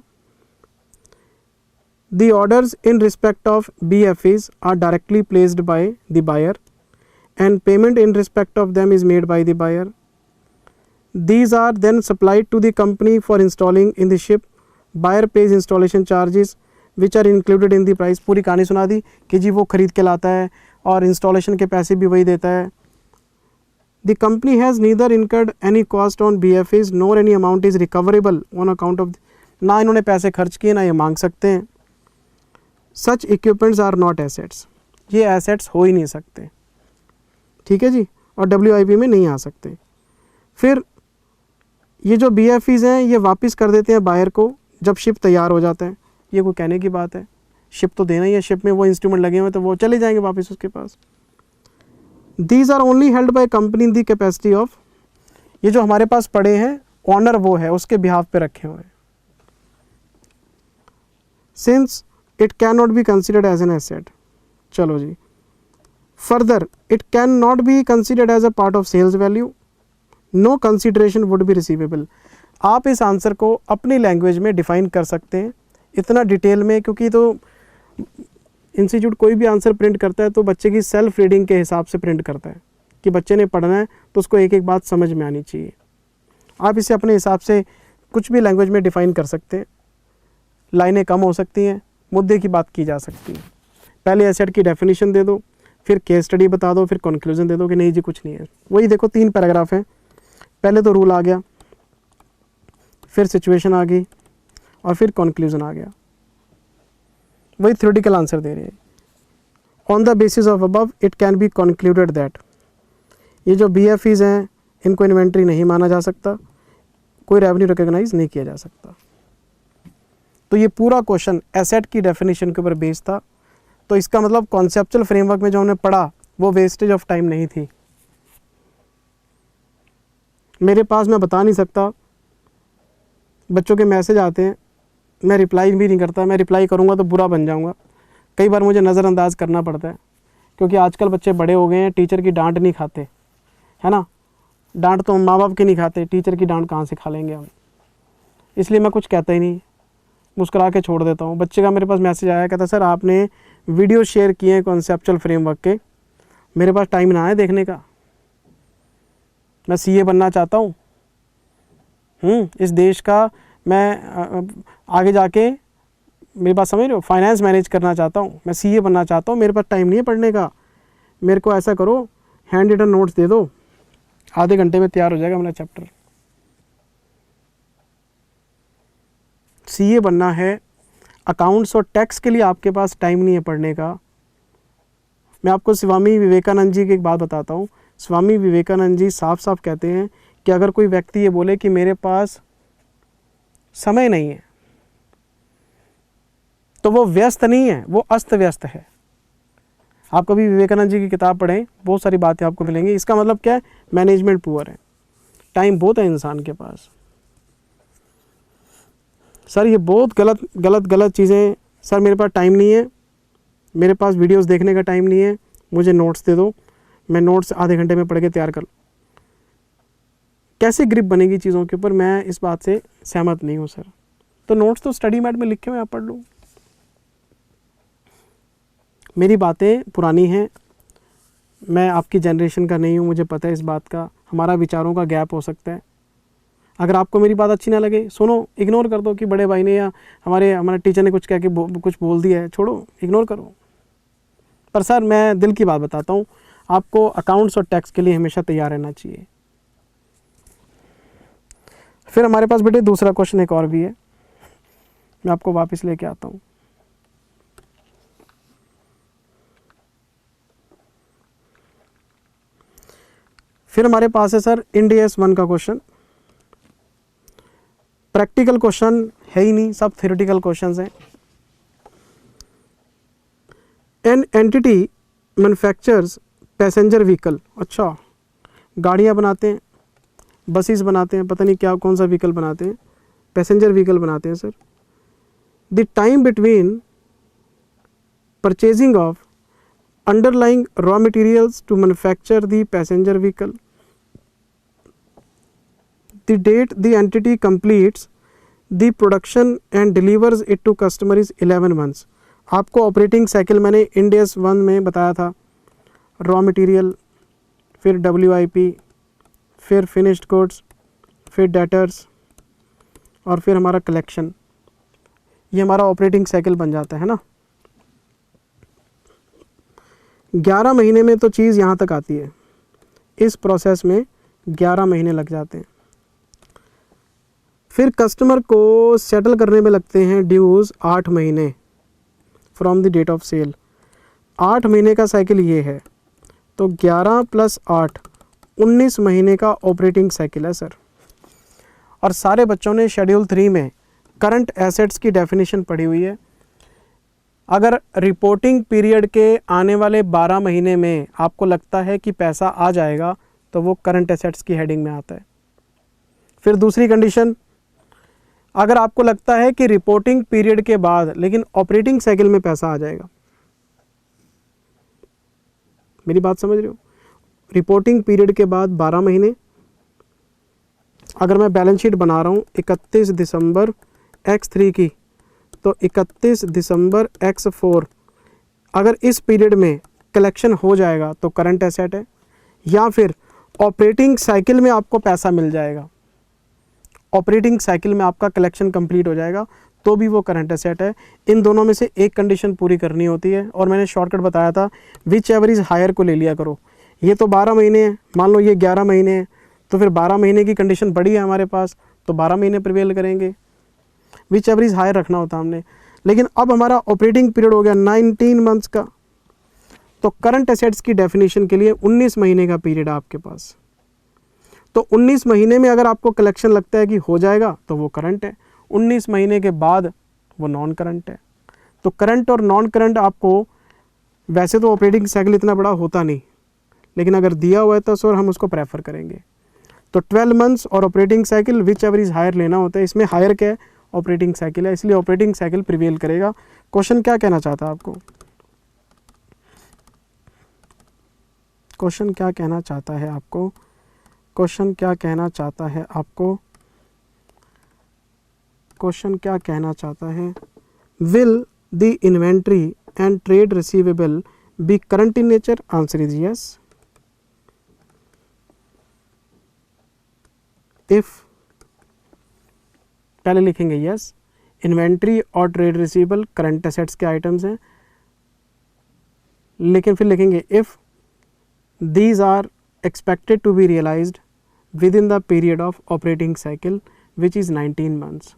The orders in respect of BFEs are directly placed by the buyer and payment in respect of them is made by the buyer. These are then supplied to the company for installing in the ship. Buyer pays installation charges which are included in the price। पूरी कहानी सुना दी कि जी वो खरीद के लाता है और इंस्टॉलेशन के पैसे भी वही देता है। The company has neither incurred any cost on BFEs nor any amount is recoverable on account of। ना इन्होंने पैसे खर्च किए ना ये मांग सकते हैं। Such equipments are not assets। ये assets हो ही नहीं सकते, ठीक है जी, और WIP में नहीं आ सकते। फिर ये जो BFEs हैं ये वापस कर देते हैं बायर को जब शिप तैयार हो जाता है। ये कोई कहने की बात है? शिप तो देना ही है, शिप में वो इंस्ट्रूमेंट लगे हुए तो वो चले जाएंगे वापस उसके पास। These are only held by company in the capacity of। ये जो हमारे पास पड़े हैं ऑनर वो है, उसके बिहाफ पे रखे हुए हैं। Since it cannot be considered as an asset। चलो जी, further it cannot be considered as a part of sales value, no consideration would be receivable। आप इस आंसर को अपनी लैंग्वेज में डिफाइन कर सकते हैं इतना डिटेल में, क्योंकि तो इंस्टीट्यूट कोई भी आंसर प्रिंट करता है तो बच्चे की सेल्फ रीडिंग के हिसाब से प्रिंट करता है कि बच्चे ने पढ़ना है तो उसको एक एक बात समझ में आनी चाहिए। आप इसे अपने हिसाब से कुछ भी लैंग्वेज में डिफ़ाइन कर सकते हैं। लाइनें कम हो सकती हैं, मुद्दे की बात की जा सकती है। पहले एसेट की डेफिनेशन दे दो, फिर केस स्टडी बता दो, फिर कंक्लूजन दे दो कि नहीं जी कुछ नहीं है। वही देखो 3 पैराग्राफ हैं। पहले तो रूल आ गया, फिर सिचुएशन आ गई और फिर कंक्लूजन आ गया। वही थ्योरेटिकल आंसर दे रहे हैं। On the basis of above it can be concluded that. ये जो BFEs हैं इनको इन्वेंट्री नहीं माना जा सकता, कोई रेवेन्यू रिकॉग्नाइज नहीं किया जा सकता। तो ये पूरा क्वेश्चन एसेट की डेफिनेशन के ऊपर बेस्ड था। तो इसका मतलब कॉन्सेप्चुअल फ्रेमवर्क में जो हमने पढ़ा वो वेस्टेज ऑफ टाइम नहीं थी। मेरे पास मैं बता नहीं सकता, बच्चों के मैसेज आते हैं मैं रिप्लाई भी नहीं करता। मैं रिप्लाई करूँगा तो बुरा बन जाऊँगा। कई बार मुझे नज़रअंदाज करना पड़ता है, क्योंकि आजकल बच्चे बड़े हो गए हैं, टीचर की डांट नहीं खाते, है ना। डांट तो माँ बाप की नहीं खाते, टीचर की डांट कहाँ से खा लेंगे हम। इसलिए मैं कुछ कहता ही नहीं, मुस्कुरा के छोड़ देता हूँ। बच्चे का मेरे पास मैसेज आया, कहता सर आपने वीडियो शेयर किए हैं कॉन्सेप्चुअल फ्रेमवर्क के, मेरे पास टाइम ना है देखने का। मैं CA बनना चाहता हूँ, इस देश का मैं आगे जाके, मेरे पास समझ रहे हो, फाइनेंस मैनेज करना चाहता हूँ, मैं CA बनना चाहता हूँ, मेरे पास टाइम नहीं है पढ़ने का। मेरे को ऐसा करो, हैंड रिटन नोट्स दे दो, आधे घंटे में तैयार हो जाएगा मेरा चैप्टर। CA बनना है, अकाउंट्स और टैक्स के लिए आपके पास टाइम नहीं है पढ़ने का। मैं आपको स्वामी विवेकानंद जी की एक बात बताता हूँ। स्वामी विवेकानंद जी साफ साफ कहते हैं कि अगर कोई व्यक्ति ये बोले कि मेरे पास समय नहीं है, तो वो व्यस्त नहीं है, वो अस्त व्यस्त है। आप कभी विवेकानंद जी की किताब पढ़ें, बहुत सारी बातें आपको मिलेंगी। इसका मतलब क्या है? मैनेजमेंट पुअर है, टाइम बहुत है इंसान के पास। सर ये बहुत गलत चीज़ें, सर मेरे पास टाइम नहीं है, मेरे पास वीडियोस देखने का टाइम नहीं है, मुझे नोट्स दे दो, मैं नोट्स आधे घंटे में पढ़ के तैयार कर लूँ। कैसे ग्रिप बनेगी चीज़ों के ऊपर, मैं इस बात से सहमत नहीं हूँ सर। तो नोट्स तो स्टडी मैट में लिखे हुए आप पढ़ लो। मेरी बातें पुरानी हैं, मैं आपकी जनरेशन का नहीं हूँ, मुझे पता है इस बात का, हमारा विचारों का गैप हो सकता है। अगर आपको मेरी बात अच्छी ना लगे, सुनो, इग्नोर कर दो कि बड़े भाई ने या हमारे टीचर ने कुछ कह के कुछ बोल दिया है, छोड़ो, इग्नोर करो। पर सर मैं दिल की बात बताता हूँ, आपको अकाउंट्स और टैक्स के लिए हमेशा तैयार रहना चाहिए। फिर हमारे पास बेटे दूसरा क्वेश्चन एक और भी है, मैं आपको वापस लेके आता हूँ। फिर हमारे पास है सर इंड AS 1 का क्वेश्चन। प्रैक्टिकल क्वेश्चन है ही नहीं, सब थ्योरेटिकल क्वेश्चंस हैं। An entity manufactures passenger vehicle, अच्छा गाड़ियाँ बनाते हैं, बसेस बनाते हैं, पता नहीं क्या कौन सा व्हीकल बनाते हैं, पैसेंजर व्हीकल बनाते हैं sir. The time between purchasing of underlying raw materials to manufacture the passenger vehicle, the date the entity completes the production and delivers it to customer is 11 months। आपको operating cycle मैंने end AS 1 में बताया था, raw material, फिर WIP, फिर finished goods, फिर debtors और फिर हमारा कलेक्शन, ये हमारा ऑपरेटिंग साइकिल बन जाता है ना। 11 महीने में तो चीज़ यहाँ तक आती है, इस प्रोसेस में 11 महीने लग जाते हैं। फिर कस्टमर को सेटल करने में लगते हैं ड्यूज़ 8 महीने from the date of sale. 8 महीने का साइकिल ये है, तो 11 + 8 19 महीने का ऑपरेटिंग साइकिल है सर। और सारे बच्चों ने शेड्यूल 3 में करंट एसेट्स की डेफिनेशन पढ़ी हुई है। अगर रिपोर्टिंग पीरियड के आने वाले 12 महीने में आपको लगता है कि पैसा आ जाएगा तो वो करंट एसेट्स की हेडिंग में आता है। फिर दूसरी कंडीशन, अगर आपको लगता है कि रिपोर्टिंग पीरियड के बाद लेकिन ऑपरेटिंग साइकिल में पैसा आ जाएगा, मेरी बात समझ रहे हो, रिपोर्टिंग पीरियड के बाद 12 महीने, अगर मैं बैलेंस शीट बना रहा हूँ 31 दिसंबर X3 की, तो 31 दिसंबर X4, अगर इस पीरियड में कलेक्शन हो जाएगा तो करंट एसेट है, या फिर ऑपरेटिंग साइकिल में आपको पैसा मिल जाएगा, ऑपरेटिंग साइकिल में आपका कलेक्शन कंप्लीट हो जाएगा तो भी वो करंट एसेट है। इन दोनों में से एक कंडीशन पूरी करनी होती है, और मैंने शॉर्टकट बताया था, विच एवर इज़ हायर को ले लिया करो। ये तो 12 महीने हैं, मान लो ये 11 महीने हैं, तो फिर 12 महीने की कंडीशन बड़ी है हमारे पास, तो 12 महीने प्रिवेल करेंगे, विच एवर इज़ हायर रखना होता हमने। लेकिन अब हमारा ऑपरेटिंग पीरियड हो गया 19 मंथ्स का, तो करंट एसेट्स की डेफिनेशन के लिए 19 महीने का पीरियड है आपके पास। तो 19 महीने में अगर आपको कलेक्शन लगता है कि हो जाएगा तो वो करंट है, 19 महीने के बाद वो नॉन करंट है। तो करंट और नॉन करंट आपको, वैसे तो ऑपरेटिंग साइकिल इतना बड़ा होता नहीं, लेकिन अगर दिया हुआ है तो सर हम उसको प्रेफर करेंगे। तो 12 मंथ्स और operating cycle whichever is higher लेना होता है। इसमें हायर क्या है, ऑपरेटिंग साइकिल है, इसलिए ऑपरेटिंग साइकिल प्रिवेल करेगा। क्वेश्चन क्या कहना चाहता है आपको, क्वेश्चन क्या कहना चाहता है आपको, क्वेश्चन क्या कहना चाहता है आपको, क्वेश्चन क्या कहना चाहता है। Will the inventory and trade receivable be current in nature, answer is yes. If, पहले लिखेंगे यस, इन्वेंट्री और ट्रेड रिसीवेबल करंट एसेट्स के आइटम्स हैं, लेकिन फिर लिखेंगे if these are expected to be realised within the period of operating cycle which is 19 months,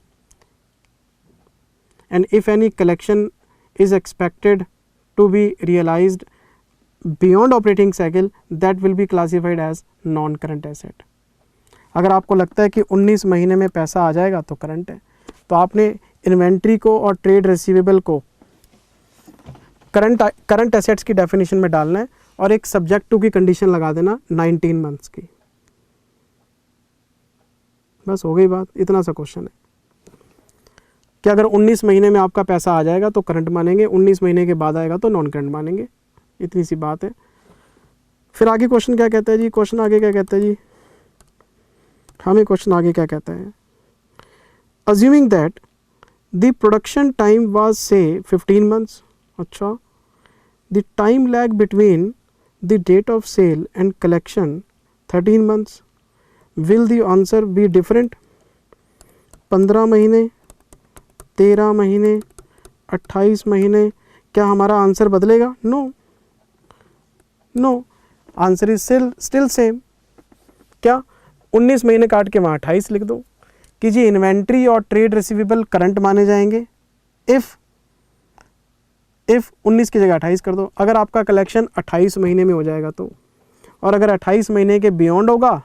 and if any collection is expected to be realized beyond operating cycle, that will be classified as non current asset। अगर आपको लगता है कि 19 महीने में पैसा आ जाएगा तो करंट है, तो आपने इन्वेंट्री को और ट्रेड रिसीवेबल को करंट एसेट्स की डेफिनेशन में डालना है, और एक सब्जेक्ट टू की कंडीशन लगा देना 19 मंथ्स की। बस हो गई बात, इतना सा क्वेश्चन है कि अगर 19 महीने में आपका पैसा आ जाएगा तो करंट मानेंगे, 19 महीने के बाद आएगा तो नॉन करंट मानेंगे, इतनी सी बात है। फिर आगे क्वेश्चन क्या कहता है जी, क्वेश्चन आगे क्या कहता है जी, हमें क्वेश्चन आगे क्या कहता है। Assuming that the production time was say 15 months, अच्छा, the time lag between the date of sale and collection 13 months, will the answer be different? 15 महीने, 13 महीने, 28 महीने, क्या हमारा आंसर बदलेगा? No, no, answer is still same. क्या? 19 महीने काट के वहाँ 28 लिख दो कि जी इन्वेंट्री और ट्रेड रिसीवेबल करंट माने जाएंगे इफ़ 19 की जगह 28 कर दो। अगर आपका कलेक्शन 28 महीने में हो जाएगा तो, और अगर 28 महीने के बियॉन्ड होगा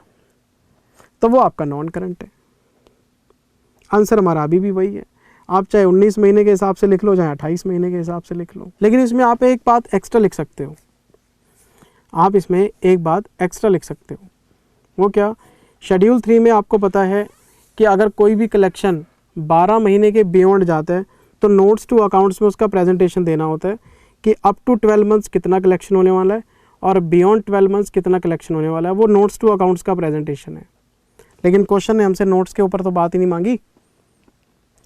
तो वो आपका नॉन करंट है। आंसर हमारा अभी भी वही है। आप चाहे 19 महीने के हिसाब से लिख लो, चाहे 28 महीने के हिसाब से लिख लो, लेकिन इसमें आप एक बात एक्स्ट्रा लिख सकते हो। आप इसमें एक बात एक्स्ट्रा लिख सकते हो, वो क्या? शेड्यूल 3 में आपको पता है कि अगर कोई भी कलेक्शन 12 महीने के बियॉन्ड जाता है तो नोट्स टू अकाउंट्स में उसका प्रेजेंटेशन देना होता है कि अप टू 12 मंथ्स कितना कलेक्शन होने वाला है और बियॉन्ड 12 मंथ्स कितना कलेक्शन होने वाला है। वो नोट्स टू अकाउंट्स का प्रेजेंटेशन है। लेकिन क्वेश्चन ने हमसे नोट्स के ऊपर तो बात ही नहीं मांगी।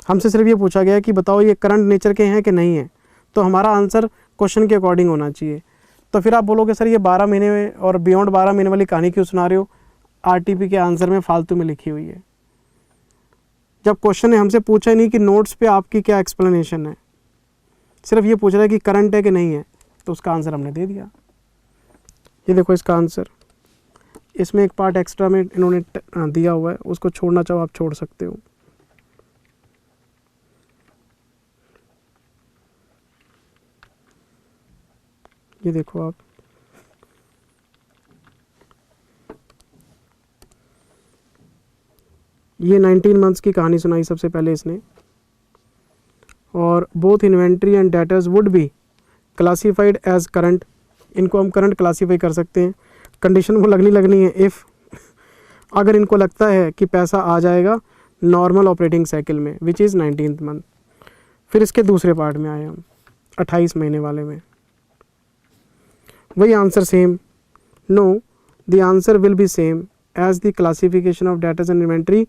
हमसे सिर्फ ये पूछा गया कि बताओ ये करंट नेचर के हैं कि नहीं है, तो हमारा आंसर क्वेश्चन के अकॉर्डिंग होना चाहिए। तो फिर आप बोलोगे सर ये 12 महीने में और बियॉन्ड 12 महीने वाली कहानी क्यों सुना रहे हो? आरटीपी के आंसर में फालतू में लिखी हुई है। जब क्वेश्चन ने हमसे पूछा ही नहीं कि नोट्स पे आपकी क्या एक्सप्लेनेशन है, सिर्फ ये पूछ रहा है कि करंट है कि नहीं है, तो उसका आंसर हमने दे दिया। ये देखो इसका आंसर, इसमें एक पार्ट एक्स्ट्रा में इन्होंने दिया हुआ है, उसको छोड़ना चाहो आप छोड़ सकते हो। ये देखो आप, ये 19 मंथ्स की कहानी सुनाई सबसे पहले इसने, और both inventory and debtors would be classified as current. इनको हम करंट क्लासीफाई कर सकते हैं। कंडीशन वो लगनी है इफ़ अगर इनको लगता है कि पैसा आ जाएगा नॉर्मल ऑपरेटिंग साइकिल में विच इज़ 19th मंथ। फिर इसके दूसरे पार्ट में आए हम 28 महीने वाले में, वही answer same. No, the answer will be same as the classification of debtors and inventory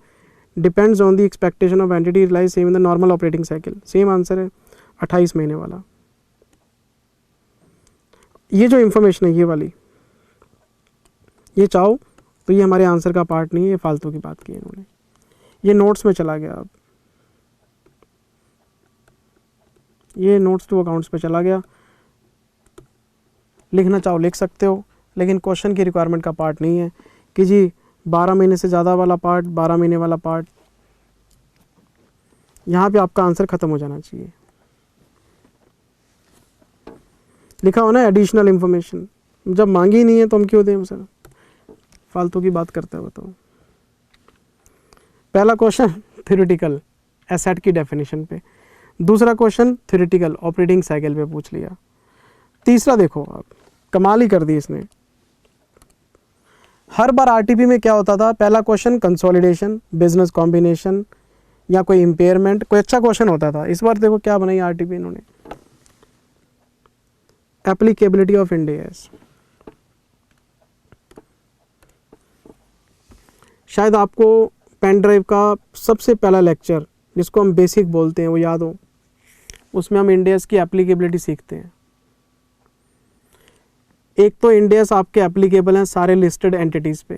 depends on the expectation of entity lies same in the normal operating cycle. Same answer है 28 महीने वाला। ये जो इंफॉर्मेशन है ये वाली, ये चाहो तो ये हमारे आंसर का पार्ट नहीं है, ये फालतू की बात की इन्होंने, ये नोट्स में चला गया। अब ये नोट्स टू अकाउंट्स पे चला गया। लिखना चाहो लिख सकते हो, लेकिन क्वेश्चन की रिक्वायरमेंट का पार्ट नहीं है कि जी 12 महीने से ज़्यादा वाला पार्ट, 12 महीने वाला पार्ट। यहाँ पे आपका आंसर ख़त्म हो जाना चाहिए। लिखा हो ना एडिशनल इन्फॉर्मेशन, जब मांगी ही नहीं है तो हम क्यों दें सर? फालतू की बात करते हो। बताओ, पहला क्वेश्चन थ्योरेटिकल एसेट की डेफिनेशन पे, दूसरा क्वेश्चन थ्योरेटिकल ऑपरेटिंग साइकिल पे पूछ लिया, तीसरा देखो आप कमाल ही कर दी इसने। हर बार आरटीपी में क्या होता था, पहला क्वेश्चन कंसोलिडेशन, बिजनेस कॉम्बिनेशन या कोई इम्पेयरमेंट, कोई अच्छा क्वेश्चन होता था। इस बार देखो क्या बनाई आरटीपी इन्होंने, एप्लीकेबिलिटी ऑफ इंड एस। शायद आपको पेन ड्राइव का सबसे पहला लेक्चर जिसको हम बेसिक बोलते हैं वो याद हो, उसमें हम इंड एस की एप्लीकेबिलिटी सीखते हैं। एक तो इंड एस आपके एप्लीकेबल हैं सारे लिस्टेड एंटिटीज़ पे,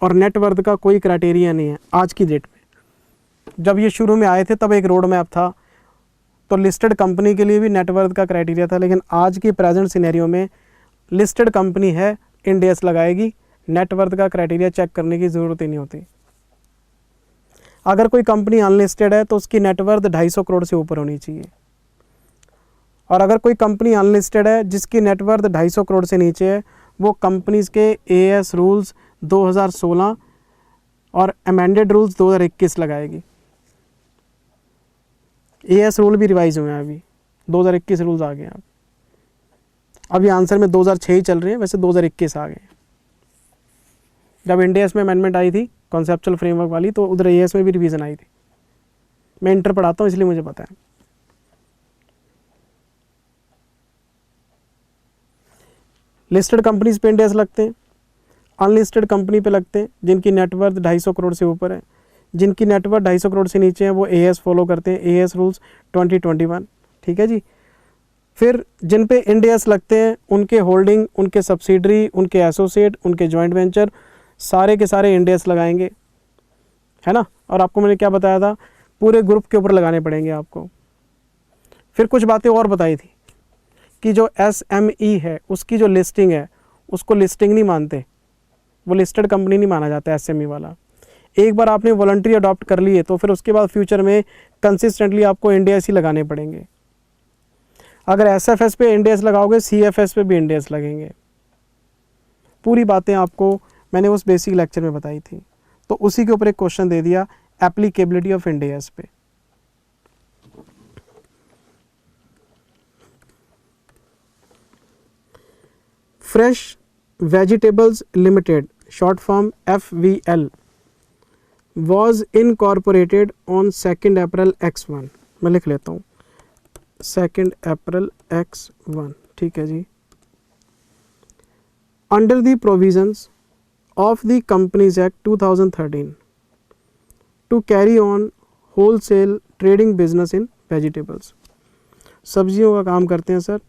और नेटवर्थ का कोई क्राइटेरिया नहीं है आज की डेट में। जब ये शुरू में आए थे तब एक रोड मैप था, तो लिस्टेड कंपनी के लिए भी नेटवर्थ का क्राइटेरिया था, लेकिन आज की प्रेजेंट सिनेरियो में लिस्टेड कंपनी है, इंड एस लगाएगी, नेटवर्थ का क्राइटेरिया चेक करने की ज़रूरत ही नहीं होती। अगर कोई कंपनी अनलिस्टेड है तो उसकी नेटवर्थ 250 करोड़ से ऊपर होनी चाहिए, और अगर कोई कंपनी अनलिस्टेड है जिसकी नेटवर्थ 250 करोड़ से नीचे है, वो कंपनीज़ के एएस रूल्स 2016 और अमेंडेड रूल्स 2021 लगाएगी। एएस रूल भी रिवाइज हुए हैं, अभी 2021 रूल्स आ गए हैं। अब ये आंसर में 2006 ही चल रहे हैं, वैसे 2021 आ गए। जब इंड एस में अमेंडमेंट आई थी कॉन्सेप्चुअल फ्रेमवर्क वाली, तो उधर एएस में भी रिवीजन आई थी। मैं इंटर पढ़ाता हूँ इसलिए मुझे पता है। लिस्टेड कंपनीज पे इंड एस लगते हैं, अनलिस्टेड कंपनी पे लगते हैं जिनकी नेटवर्थ 250 करोड़ से ऊपर है। जिनकी नेटवर्थ 250 करोड़ से नीचे है वो एएस फॉलो करते हैं, एएस रूल्स 2021। ठीक है जी। फिर जिन पे इंडेस लगते हैं उनके होल्डिंग, उनके सब्सिडरी, उनके एसोसिएट, उनके जॉइंट वेंचर, सारे के सारे इंडेस लगाएंगे, है ना। और आपको मैंने क्या बताया था, पूरे ग्रुप के ऊपर लगाने पड़ेंगे आपको। फिर कुछ बातें और बताई थी कि जो SME है उसकी जो लिस्टिंग है उसको लिस्टिंग नहीं मानते, वो लिस्टेड कंपनी नहीं माना जाता SME वाला। एक बार आपने वॉलंटरी अडॉप्ट कर लिए तो फिर उसके बाद फ्यूचर में कंसिस्टेंटली आपको इंडेस ही लगाने पड़ेंगे। अगर SFS पे इंडेस लगाओगे, CFS पे भी इंडेस लगेंगे। पूरी बातें आपको मैंने उस बेसिक लेक्चर में बताई थी। तो उसी के ऊपर एक क्वेश्चन दे दिया, एप्लीकेबिलिटी ऑफ इंडेस पे। Fresh vegetables limited, short form FVL, was incorporated on 2nd April X1। मैं लिख लेता हूँ 2nd April X1, ठीक है जी। Under the provisions of the Companies Act 2013 to carry on wholesale trading business in vegetables। सब्जियों का काम करते हैं सर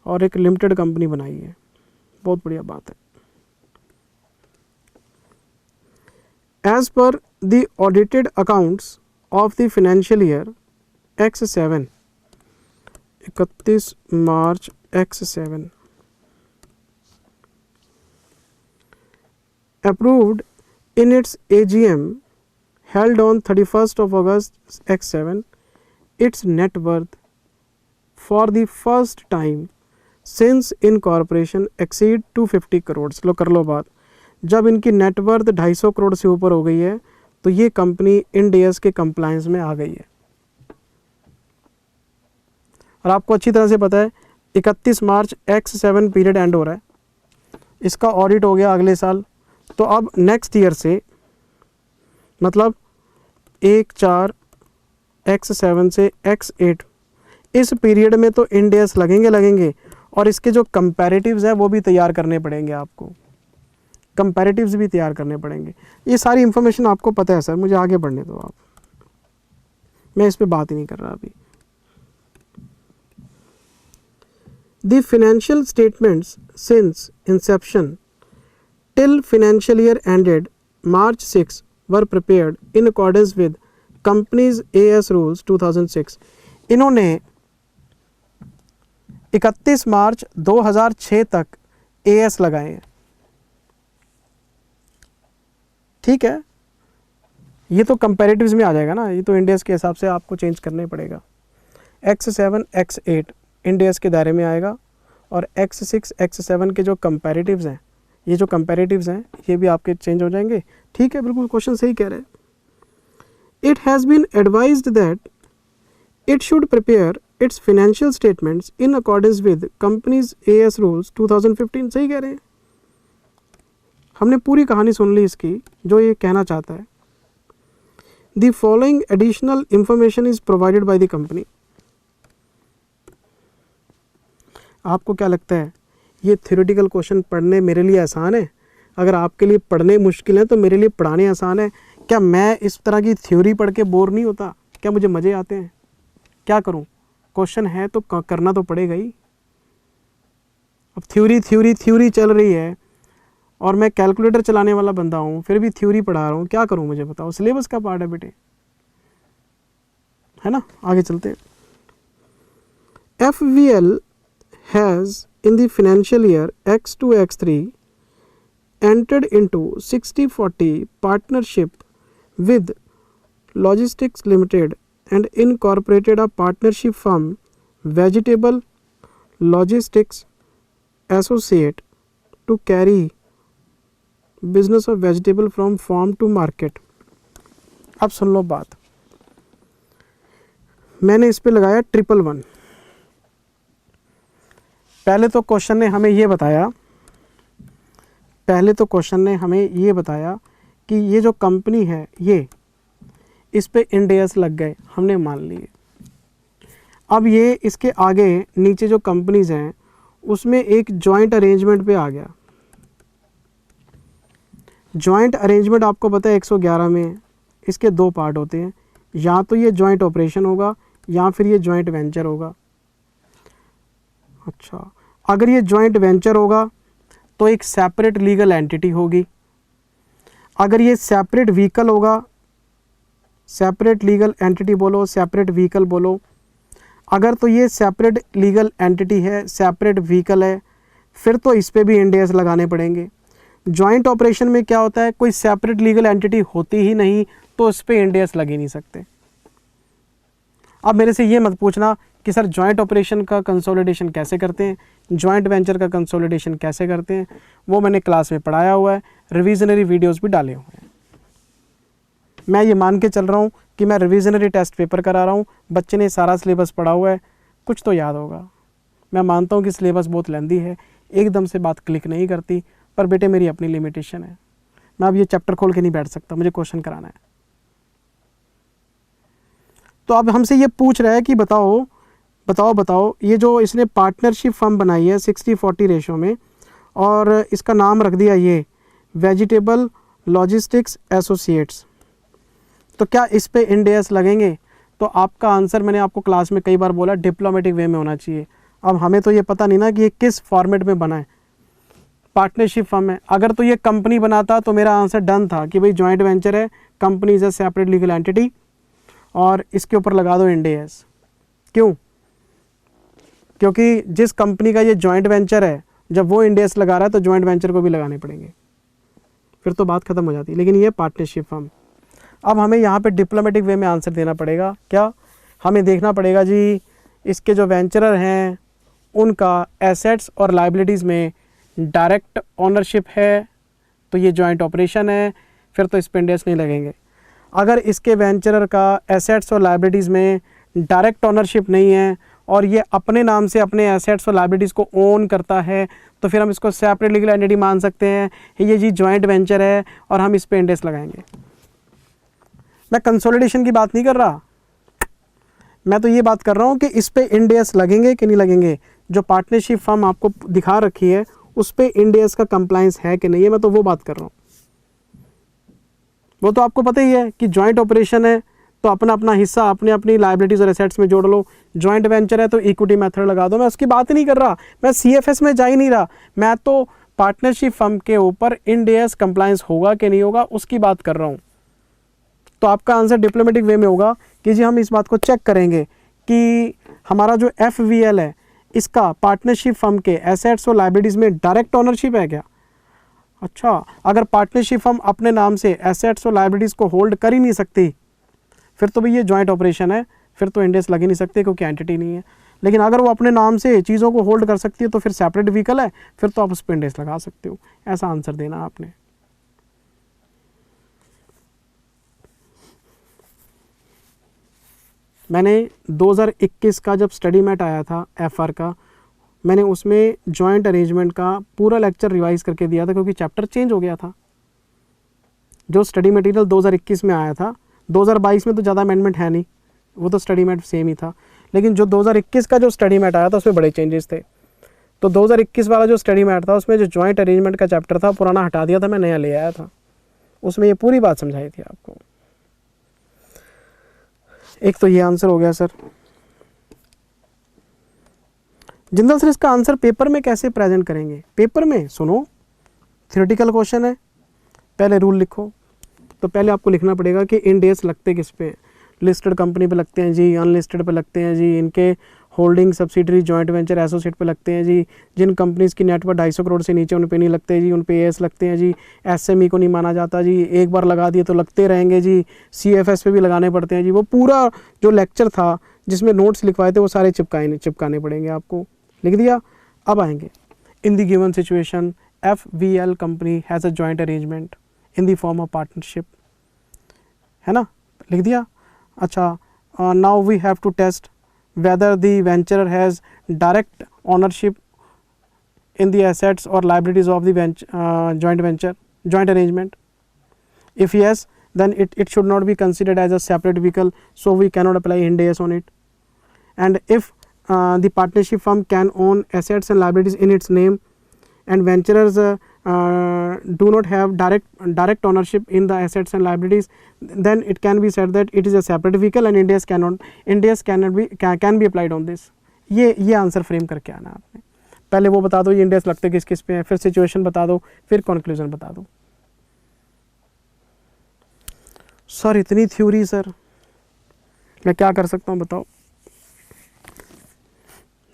और एक लिमिटेड कंपनी बनाई है, बहुत बढ़िया बात है। As per the audited accounts of the financial year X7, 31 March X7, approved in its AGM held on 31st of August X7, its net worth for the first time since incorporation exceed 250 crores। लो कर लो बात, जब इनकी net worth 250 crore से ऊपर हो गई है तो ये कंपनी इंडेस के कंप्लायंस में आ गई है। और आपको अच्छी तरह से पता है 31 मार्च X7 पीरियड एंड हो रहा है, इसका ऑडिट हो गया अगले साल। तो अब नेक्स्ट ईयर से मतलब 1/4 X7 से X8 इस पीरियड में तो इंडेस लगेंगे और इसके जो कंपैरेटिव्स हैं वो भी तैयार करने पड़ेंगे आपको, कंपैरेटिव्स भी तैयार करने पड़ेंगे। ये सारी इन्फॉर्मेशन आपको पता है सर, मुझे आगे बढ़ने दो आप, मैं इस पे बात ही नहीं कर रहा अभी। The financial statements since Inception till financial year ended March 6 were prepared in accordance with companies AS rules 2006। इन्होंने 31 मार्च 2006 तक AS लगाए हैं, ठीक है। ये तो कंपैरेटिव्स में आ जाएगा ना, ये तो इंडेस के हिसाब से आपको चेंज करना ही पड़ेगा। X7 X8 इंडेस के दायरे में आएगा और X6 X7 के जो कंपैरेटिव्स हैं, ये जो कंपैरेटिव्स हैं ये भी आपके चेंज हो जाएंगे, ठीक है। बिल्कुल क्वेश्चन सही कह रहे हैं। It has been advised that it should prepare its financial statements in accordance with companies AS rules 2015। सही कह रहे हैं, हमने पूरी कहानी सुन ली इसकी, जो ये कहना चाहता है। The following additional information is provided by the company. आपको क्या लगता है ये थ्योरेटिकल क्वेश्चन पढ़ने मेरे लिए आसान है? अगर आपके लिए पढ़ने मुश्किल है तो मेरे लिए पढ़ाने आसान है। क्या मैं इस तरह की थ्योरी पढ़ के बोर नहीं होता? क्या मुझे मज़े आते हैं? क्या करूं, क्वेश्चन है तो करना तो पड़ेगा ही। अब थ्योरी चल रही है और मैं कैलकुलेटर चलाने वाला बंदा हूँ, फिर भी थ्योरी पढ़ा रहा हूँ, क्या करूँ मुझे बताओ, सिलेबस का पार्ट है बेटे, है ना। आगे चलते हैं। FVL has in the financial year X2 X3 entered into 60/40 partnership with Logistics Limited and incorporated a partnership firm Vegetable Logistics Associate to carry business of vegetable from farm to market। अब सुन लो बात, मैंने इस पे लगाया 111। पहले तो question ने हमें ये बताया कि ये जो कंपनी है ये इस पे इंडेस लग गए, हमने मान लिए। अब ये इसके आगे नीचे जो कंपनीज हैं उसमें एक जॉइंट अरेंजमेंट पे आ गया। जॉइंट अरेंजमेंट आपको पता है 111 में इसके दो पार्ट होते हैं, या तो ये जॉइंट ऑपरेशन होगा या फिर ये जॉइंट वेंचर होगा। अच्छा, अगर ये जॉइंट वेंचर होगा तो एक सेपरेट लीगल एंटिटी होगी। अगर ये सेपरेट व्हीकल होगा, सेपरेट लीगल एंटिटी बोलो, सेपरेट व्हीकल बोलो, अगर तो ये सेपरेट लीगल एंटिटी है, सेपरेट व्हीकल है, फिर तो इस पे भी इंड एस लगाने पड़ेंगे। जॉइंट ऑपरेशन में क्या होता है, कोई सेपरेट लीगल एंटिटी होती ही नहीं तो इस पे इंड एस लग ही नहीं सकते। अब मेरे से ये मत पूछना कि सर जॉइंट ऑपरेशन का कंसोलिडेशन कैसे करते हैं, जॉइंट वेंचर का कंसोलिडेशन कैसे करते हैं, वो मैंने क्लास में पढ़ाया हुआ है, रिविजनरी वीडियोस भी डाले हुए हैं। मैं ये मान के चल रहा हूँ कि मैं रिविजनरी टेस्ट पेपर करा रहा हूँ, बच्चे ने सारा सिलेबस पढ़ा हुआ है, कुछ तो याद होगा। मैं मानता हूँ कि सिलेबस बहुत लेंदी है, एकदम से बात क्लिक नहीं करती, पर बेटे मेरी अपनी लिमिटेशन है, मैं अब ये चैप्टर खोल के नहीं बैठ सकता, मुझे क्वेश्चन कराना है। तो अब हमसे ये पूछ रहा है कि बताओ बताओ बताओ, ये जो इसने पार्टनरशिप फर्म बनाई है 60-40 रेशो में, और इसका नाम रख दिया ये वेजिटेबल लॉजिस्टिक्स एसोसिएट्स, तो क्या इस पे इंड एस लगेंगे? तो आपका आंसर मैंने आपको क्लास में कई बार बोला डिप्लोमेटिक वे में होना चाहिए। अब हमें तो ये पता नहीं ना कि ये किस फॉर्मेट में बना है, पार्टनरशिप फर्म है। अगर तो ये कंपनी बनाता तो मेरा आंसर डन था कि भाई जॉइंट वेंचर है, company is a separate legal entity, और इसके ऊपर लगा दो इंड एस। क्यों? क्योंकि जिस कंपनी का ये जॉइंट वेंचर है, जब वो इंड एस लगा रहा है तो जॉइंट वेंचर को भी लगाने पड़ेंगे, फिर तो बात खत्म हो जाती है। लेकिन ये पार्टनरशिप फर्म, अब हमें यहाँ पे डिप्लोमेटिक वे में आंसर देना पड़ेगा। क्या हमें देखना पड़ेगा जी, इसके जो वेंचरर हैं उनका एसेट्स और लाइबिलिटीज़ में डायरेक्ट ओनरशिप है, तो ये जॉइंट ऑपरेशन है, फिर तो इस पे इंड एस नहीं लगेंगे। अगर इसके वेंचरर का एसेट्स और लाइबिलिटीज़ में डायरेक्ट ओनरशिप नहीं है और ये अपने नाम से अपने एसेट्स और लाइबिलिटीज़ को ओन करता है, तो फिर हम इसको सेपरेट लीगल एंटिटी मान सकते हैं, ये जी जॉइंट वेंचर है और हम इस पे इंड एस लगाएंगे। मैं कंसोलिडेशन की बात नहीं कर रहा, मैं तो ये बात कर रहा हूँ कि इस पे इंड एस लगेंगे कि नहीं लगेंगे। जो पार्टनरशिप फर्म आपको दिखा रखी है उस पे इंड एस का कंप्लायंस है कि नहीं है, मैं तो वो बात कर रहा हूँ। वो तो आपको पता ही है कि जॉइंट ऑपरेशन है तो अपना अपना हिस्सा अपने अपनी लाइबिलिटीज़ और एसेट्स में जोड़ लो, जॉइंट वेंचर है तो इक्विटी मेथड लगा दो। मैं उसकी बात ही नहीं कर रहा, मैं CFS में जा ही नहीं रहा, मैं तो पार्टनरशिप फर्म के ऊपर इंड एस कंप्लायंस होगा कि नहीं होगा उसकी बात कर रहा हूँ। तो आपका आंसर डिप्लोमेटिक वे में होगा कि जी हम इस बात को चेक करेंगे कि हमारा जो FVL है इसका पार्टनरशिप फर्म के एसेट्स और लाइबिलिटीज़ में डायरेक्ट ओनरशिप है क्या। अच्छा, अगर पार्टनरशिप फर्म अपने नाम से एसेट्स और लाइबिलिटीज़ को होल्ड कर ही नहीं सकती, फिर तो भाई ये जॉइंट ऑपरेशन है, फिर तो इंड एस लग ही नहीं सकते क्योंकि एंटिटी नहीं है। लेकिन अगर वो अपने नाम से चीज़ों को होल्ड कर सकती है तो फिर सेपरेट व्हीकल है, फिर तो आप उस पर इंड एस लगा सकते हो। ऐसा आंसर देना आपने। मैंने 2021 का जब स्टडी मैट आया था FR का, मैंने उसमें जॉइंट अरेंजमेंट का पूरा लेक्चर रिवाइज करके दिया था क्योंकि चैप्टर चेंज हो गया था। जो स्टडी मटेरियल 2021 में आया था, 2022 में तो ज़्यादा अमेंडमेंट है नहीं, वो तो स्टडी मैट सेम ही था, लेकिन जो 2021 का जो स्टडी मैट आया था उसमें बड़े चेंजेस थे। तो 2021 वाला जो स्टडी मैट था उसमें जो जॉइंट अरेंजमेंट का चैप्टर था पुराना हटा दिया था, मैं नया ले आया था, उसमें ये पूरी बात समझाई थी आपको। एक तो ये आंसर हो गया सर। जिंदल सर इसका आंसर पेपर में कैसे प्रेजेंट करेंगे? पेपर में सुनो, थ्योरेटिकल क्वेश्चन है, पहले रूल लिखो। तो पहले आपको लिखना पड़ेगा कि इंड एस लगते किस पे हैं। लिस्टेड कंपनी पे लगते हैं जी, अनलिस्टेड पे लगते हैं जी, इनके holding subsidiary joint venture associate पे लगते हैं जी, जिन कंपनीज की नेटवर्थ 250 करोड़ से नीचे उन पे नहीं लगते जी, उन पे एस लगते हैं जी, SME को नहीं माना जाता जी, एक बार लगा दिए तो लगते रहेंगे जी, CFS पे भी लगाने पड़ते हैं जी। वो पूरा जो लेक्चर था जिसमें नोट्स लिखवाए थे वो सारे चिपकाने पड़ेंगे आपको। लिख दिया। अब आएंगे in the given situation FVL company has a joint arrangement in the form of partnership, है ना, लिख दिया। अच्छा, now we have to test whether the venturer has direct ownership in the assets or liabilities of the joint arrangement. If yes, then it should not be considered as a separate vehicle, so we cannot apply Ind AS on it. And if the partnership firm can own assets and liabilities in its name and venturers do not have direct ownership in the assets and liabilities, then it can be said that it is a separate vehicle and Ind AS can be applied on this. ये answer frame करके आना आपने। पहले वो बता दो ये index लगते किस किस पे हैं, फिर सिचुएशन बता दो, फिर कंक्लूजन बता दो। सर इतनी थ्योरी सर, मैं क्या कर सकता हूँ बताओ,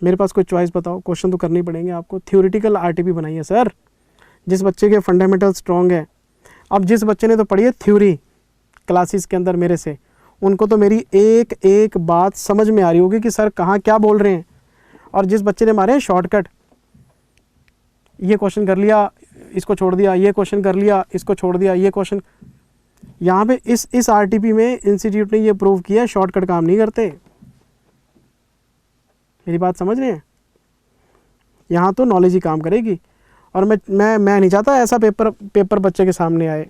मेरे पास कोई चॉइस बताओ, क्वेश्चन तो करने ही पड़ेंगे आपको। थ्योरेटिकल आरटीपी बनाइए सर, जिस बच्चे के फंडामेंटल स्ट्रॉन्ग है। अब जिस बच्चे ने तो पढ़ी है थ्योरी क्लासेस के अंदर मेरे से, उनको तो मेरी एक एक बात समझ में आ रही होगी कि सर कहाँ क्या बोल रहे हैं। और जिस बच्चे ने मारे शॉर्टकट, ये क्वेश्चन कर लिया इसको छोड़ दिया, ये क्वेश्चन कर लिया इसको छोड़ दिया, ये क्वेश्चन, यहाँ पे इस आरटीपी में इंस्टीट्यूट ने ये प्रूव किया शॉर्टकट काम नहीं करते। मेरी बात समझ रहे हैं? यहाँ तो नॉलेज ही काम करेगी। और मैं नहीं चाहता ऐसा पेपर बच्चे के सामने आए।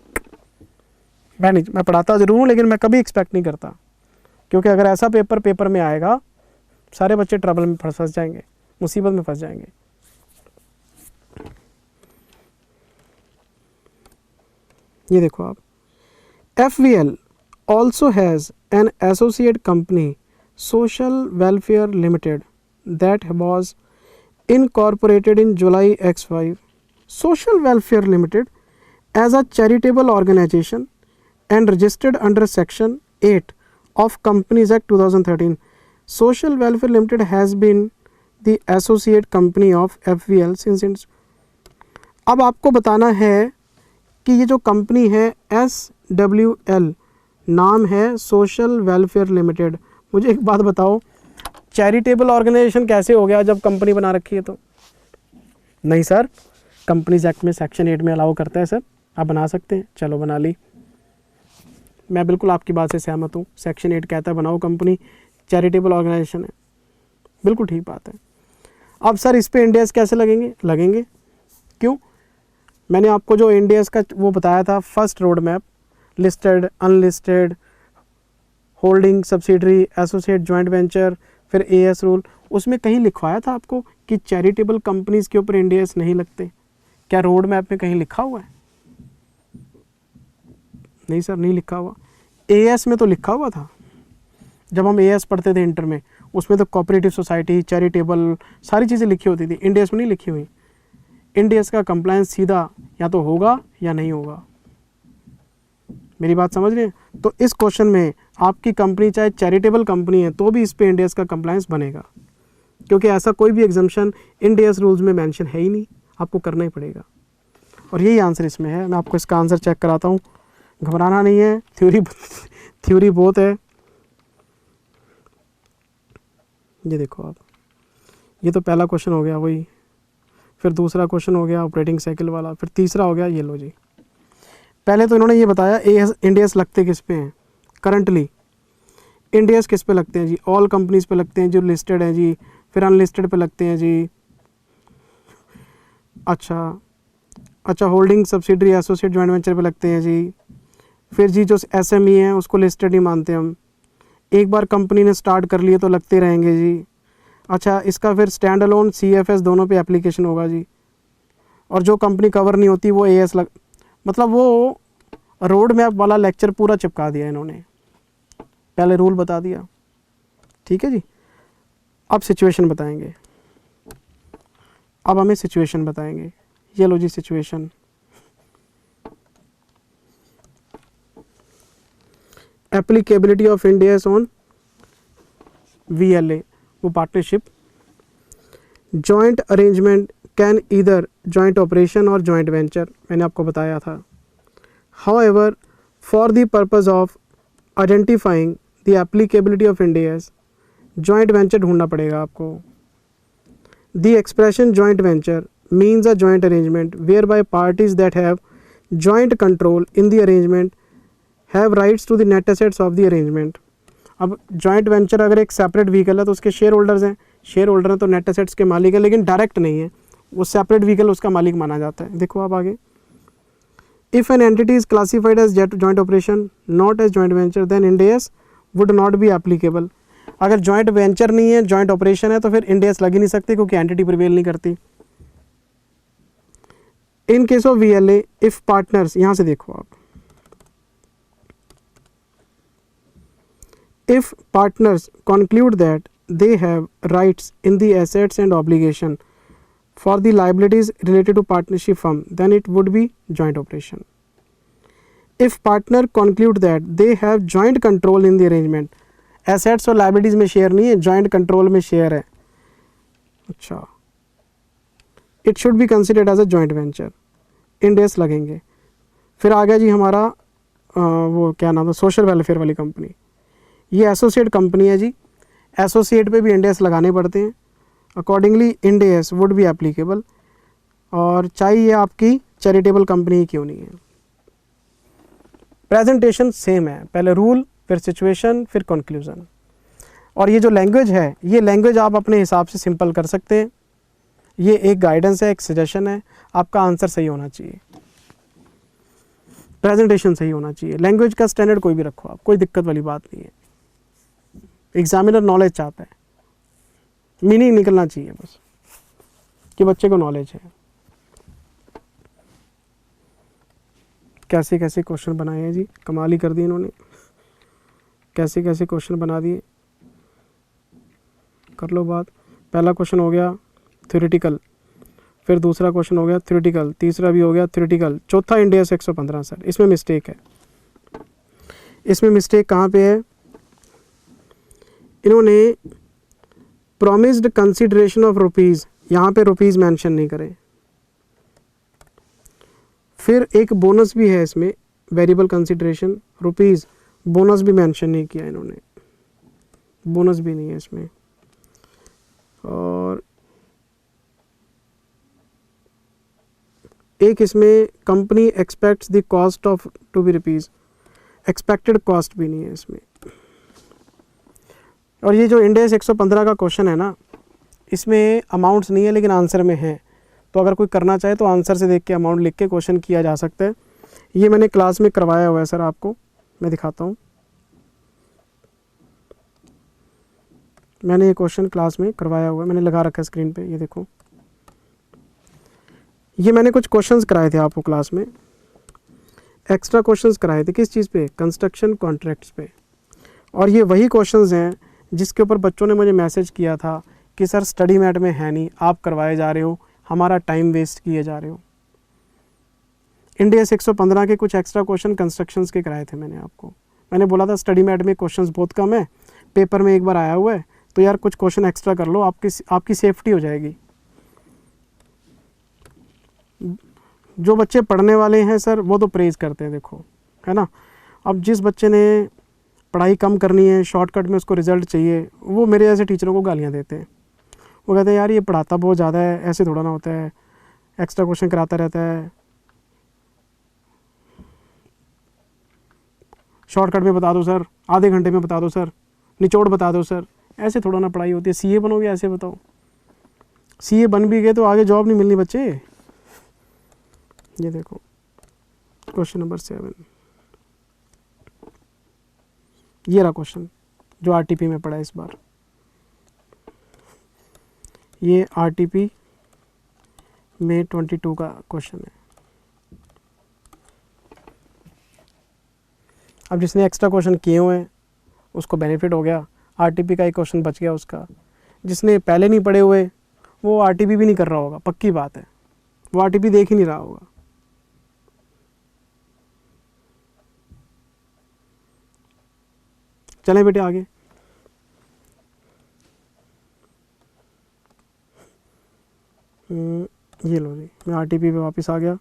मैं पढ़ाता ज़रूर हूँ, लेकिन मैं कभी एक्सपेक्ट नहीं करता, क्योंकि अगर ऐसा पेपर में आएगा सारे बच्चे ट्रबल में फंस जाएंगे, मुसीबत में फंस जाएंगे। ये देखो आप, FVL also has an associate company, Social Welfare Limited, that was incorporated in July X5. Social Welfare Limited as a charitable organization and registered under Section 8 of Companies Act 2013. Social Welfare Limited has been the associate company of FVL since its। अब आपको बताना है कि ये जो company है SWL, नाम है सोशल वेलफेयर लिमिटेड। मुझे एक बात बताओ, चैरिटेबल ऑर्गेनाइजेशन कैसे हो गया जब कंपनी बना रखी है? तो नहीं सर, कंपनीज एक्ट में सेक्शन 8 में अलाउ करता है सर, आप बना सकते हैं। चलो बना ली, मैं बिल्कुल आपकी बात से सहमत हूँ। सेक्शन 8 कहता है बनाओ कंपनी, चैरिटेबल ऑर्गेनाइजेशन है, बिल्कुल ठीक बात है। अब सर इस पे इंडेस कैसे लगेंगे? क्यों? मैंने आपको जो इंडेस का वो बताया था, first road map, listed, unlisted, holding, subsidiary, associate, joint venture, फिर AS रूल, उसमें कहीं लिखवाया था आपको कि चैरिटेबल कंपनीज के ऊपर इंडेस नहीं लगते? क्या रोड मैप में कहीं लिखा हुआ है? नहीं सर, नहीं लिखा हुआ। AS में तो लिखा हुआ था, जब हम AS पढ़ते थे इंटर में, उसमें तो कोऑपरेटिव सोसाइटी, चैरिटेबल, सारी चीज़ें लिखी होती थी, इंडेस में नहीं लिखी हुई। इंडेस का कंप्लायंस सीधा या तो होगा या नहीं होगा। मेरी बात समझ रहे हैं? तो इस क्वेश्चन में आपकी कंपनी चाहे चैरिटेबल कंपनी है तो भी इस पे इंडेस का कंप्लायंस बनेगा, क्योंकि ऐसा कोई भी एग्जाम्पशन इंडेस रूल्स में मेंशन है ही नहीं, आपको करना ही पड़ेगा। और यही आंसर इसमें है। मैं आपको इसका आंसर चेक कराता हूँ, घबराना नहीं है, थ्योरी बहुत है। ये देखो आप, ये तो पहला क्वेश्चन हो गया वही, फिर दूसरा क्वेश्चन हो गया ऑपरेटिंग साइकिल वाला, फिर तीसरा हो गया ये लो जी। पहले तो इन्होंने ये बताया इंडेस लगते किस पे हैं करंटली। इंडेस किस पे लगते हैं जी? ऑल कंपनीज पे लगते हैं जो लिस्टेड है जी, फिर अनलिस्टेड पे लगते हैं जी। अच्छा, holding, subsidiary, associate, joint venture पे लगते हैं जी। फिर जी जो SME है उसको लिस्टेड ही मानते हैं हम। एक बार कंपनी ने स्टार्ट कर लिए तो लगते रहेंगे जी। अच्छा, इसका फिर स्टैंड अलोन, CFS दोनों पे एप्लीकेशन होगा जी। और जो कंपनी कवर नहीं होती वो AS मतलब वो रोड मैप वाला लेक्चर पूरा चिपका दिया इन्होंने, पहले रूल बता दिया। ठीक है जी। अब सिचुएशन बताएंगे, अब हमें सिचुएशन बताएंगे। ये लो जी situation. Applicability of Ind AS on VLA, वो partnership. Joint arrangement can either joint operation और जॉइंट वेंचर, मैंने आपको बताया था। However, for the purpose of identifying the applicability of Ind AS, joint venture ढूंढना पड़ेगा आपको। The expression joint venture means a joint arrangement whereby parties that have joint control in the arrangement have rights to the net assets of the arrangement। अब joint venture अगर एक separate vehicle है तो उसके share holders हैं, share holder हैं तो net assets के मालिक है, लेकिन डायरेक्ट नहीं है, वो सेपरेट व्हीकल उसका मालिक माना जाता है। देखो आप आगे, if an entity is classified as joint operation not as joint venture then Ind AS would not be applicable. अगर जॉइंट वेंचर नहीं है, जॉइंट ऑपरेशन है, तो फिर इंडेस लग ही नहीं सकती क्योंकि एंटिटी प्रिवेल नहीं करती। In case of VLA, if partners, यहां से देखो आप, if partners conclude that they have rights in the assets and obligation for the liabilities related to partnership firm, then it would be joint operation. If partner conclude that they have joint control in the arrangement, assets और liabilities में share नहीं है, joint control में share है, अच्छा, it should be considered as a joint venture. Ind AS लगेंगे. फिर आ गया जी हमारा वो क्या नाम था, सोशल वेलफेयर वाली कंपनी, ये एसोसिएट कंपनी है जी, एसोसिएट पे भी इंड एस लगाने पड़ते हैं, accordingly end S would be applicable, और चाहे ये आपकी चैरिटेबल कंपनी क्यों नहीं है. प्रेजेंटेशन सेम है, पहले रूल फिर सिचुएशन फिर कंक्लूजन, और ये जो लैंग्वेज है ये लैंग्वेज आप अपने हिसाब से सिंपल कर सकते हैं. ये एक गाइडेंस है, एक सजेशन है, आपका आंसर सही होना चाहिए, प्रेजेंटेशन सही होना चाहिए, लैंग्वेज का स्टैंडर्ड कोई भी रखो आप, कोई दिक्कत वाली बात नहीं है. एग्जामिनर नॉलेज चाहता है, मीनिंग निकलना चाहिए बस कि बच्चे को नॉलेज है. कैसे कैसे क्वेश्चन बनाए हैं जी, कमाल ही कर दी इन्होंने, कैसे कैसे क्वेश्चन बना दिए. कर लो बात. पहला क्वेश्चन हो गया थ्योरेटिकल, फिर दूसरा क्वेश्चन हो गया थ्योरेटिकल, तीसरा भी हो गया थ्योरेटिकल, चौथा इंड एस 115. सर इसमें मिस्टेक है, इसमें मिस्टेक कहाँ पे है, इन्होंने प्रॉमिस्ड कंसिडरेशन ऑफ रुपीज़, यहाँ पे रुपीज़ मेंशन नहीं करें. फिर एक बोनस भी है इसमें, वेरिएबल कंसिडरेशन रुपीज़, बोनस भी मेंशन नहीं किया इन्होंने, बोनस भी नहीं है इसमें. और एक इसमें company expects the cost of to be rupees, expected cost भी नहीं है इसमें. और ये जो इंड एस 115 का क्वेश्चन है ना, इसमें अमाउंट्स नहीं है लेकिन आंसर में है, तो अगर कोई करना चाहे तो आंसर से देख के अमाउंट लिख के क्वेश्चन किया जा सकता है. ये मैंने क्लास में करवाया हुआ है सर, आपको मैं दिखाता हूँ. मैंने ये क्वेश्चन क्लास में करवाया हुआ है, मैंने लगा रखा है स्क्रीन पे, ये देखो. ये मैंने कुछ क्वेश्चंस कराए थे आपको क्लास में, एक्स्ट्रा क्वेश्चंस कराए थे. किस चीज़ पे, कंस्ट्रक्शन कॉन्ट्रैक्ट्स पे. और ये वही क्वेश्चंस हैं जिसके ऊपर बच्चों ने मुझे मैसेज किया था कि सर स्टडी मैट में है नहीं, आप करवाए जा रहे हो, हमारा टाइम वेस्ट किए जा रहे हो. इंड एस 115 के कुछ एक्स्ट्रा क्वेश्चन कंस्ट्रक्शंस के कराए थे मैंने आपको. मैंने बोला था स्टडी मैट में क्वेश्चंस बहुत कम है, पेपर में एक बार आया हुआ है, तो यार कुछ क्वेश्चन एक्स्ट्रा कर लो, आपकी सेफ्टी हो जाएगी. जो बच्चे पढ़ने वाले हैं सर वो तो प्रेज करते हैं, देखो है ना. अब जिस बच्चे ने पढ़ाई कम करनी है, शॉर्टकट में उसको रिजल्ट चाहिए, वो मेरे जैसे टीचरों को गालियाँ देते हैं. वो कहते हैं यार ये पढ़ाता बहुत ज़्यादा है, ऐसे थोड़ा ना होता है, एक्स्ट्रा क्वेश्चन कराता रहता है, शॉर्टकट में बता दो सर, आधे घंटे में बता दो सर, निचोड़ बता दो सर, ऐसे थोड़ा ना पढ़ाई होती है. सीए बनोगे ऐसे बताओ, सीए बन भी गए तो आगे जॉब नहीं मिलनी बच्चे. ये देखो क्वेश्चन नंबर 7, ये रहा क्वेश्चन जो आरटीपी में पड़ा है इस बार. ये आरटीपी में 22 का क्वेश्चन है. अब जिसने एक्स्ट्रा क्वेश्चन किए हुए हैं उसको बेनिफिट हो गया, आरटीपी का एक क्वेश्चन बच गया उसका. जिसने पहले नहीं पढ़े हुए वो आरटीपी भी नहीं कर रहा होगा, पक्की बात है, वो आरटीपी देख ही नहीं रहा होगा. चलें बेटे आगे. ये लो जी, मैं आरटीपी पे वापस आ गया.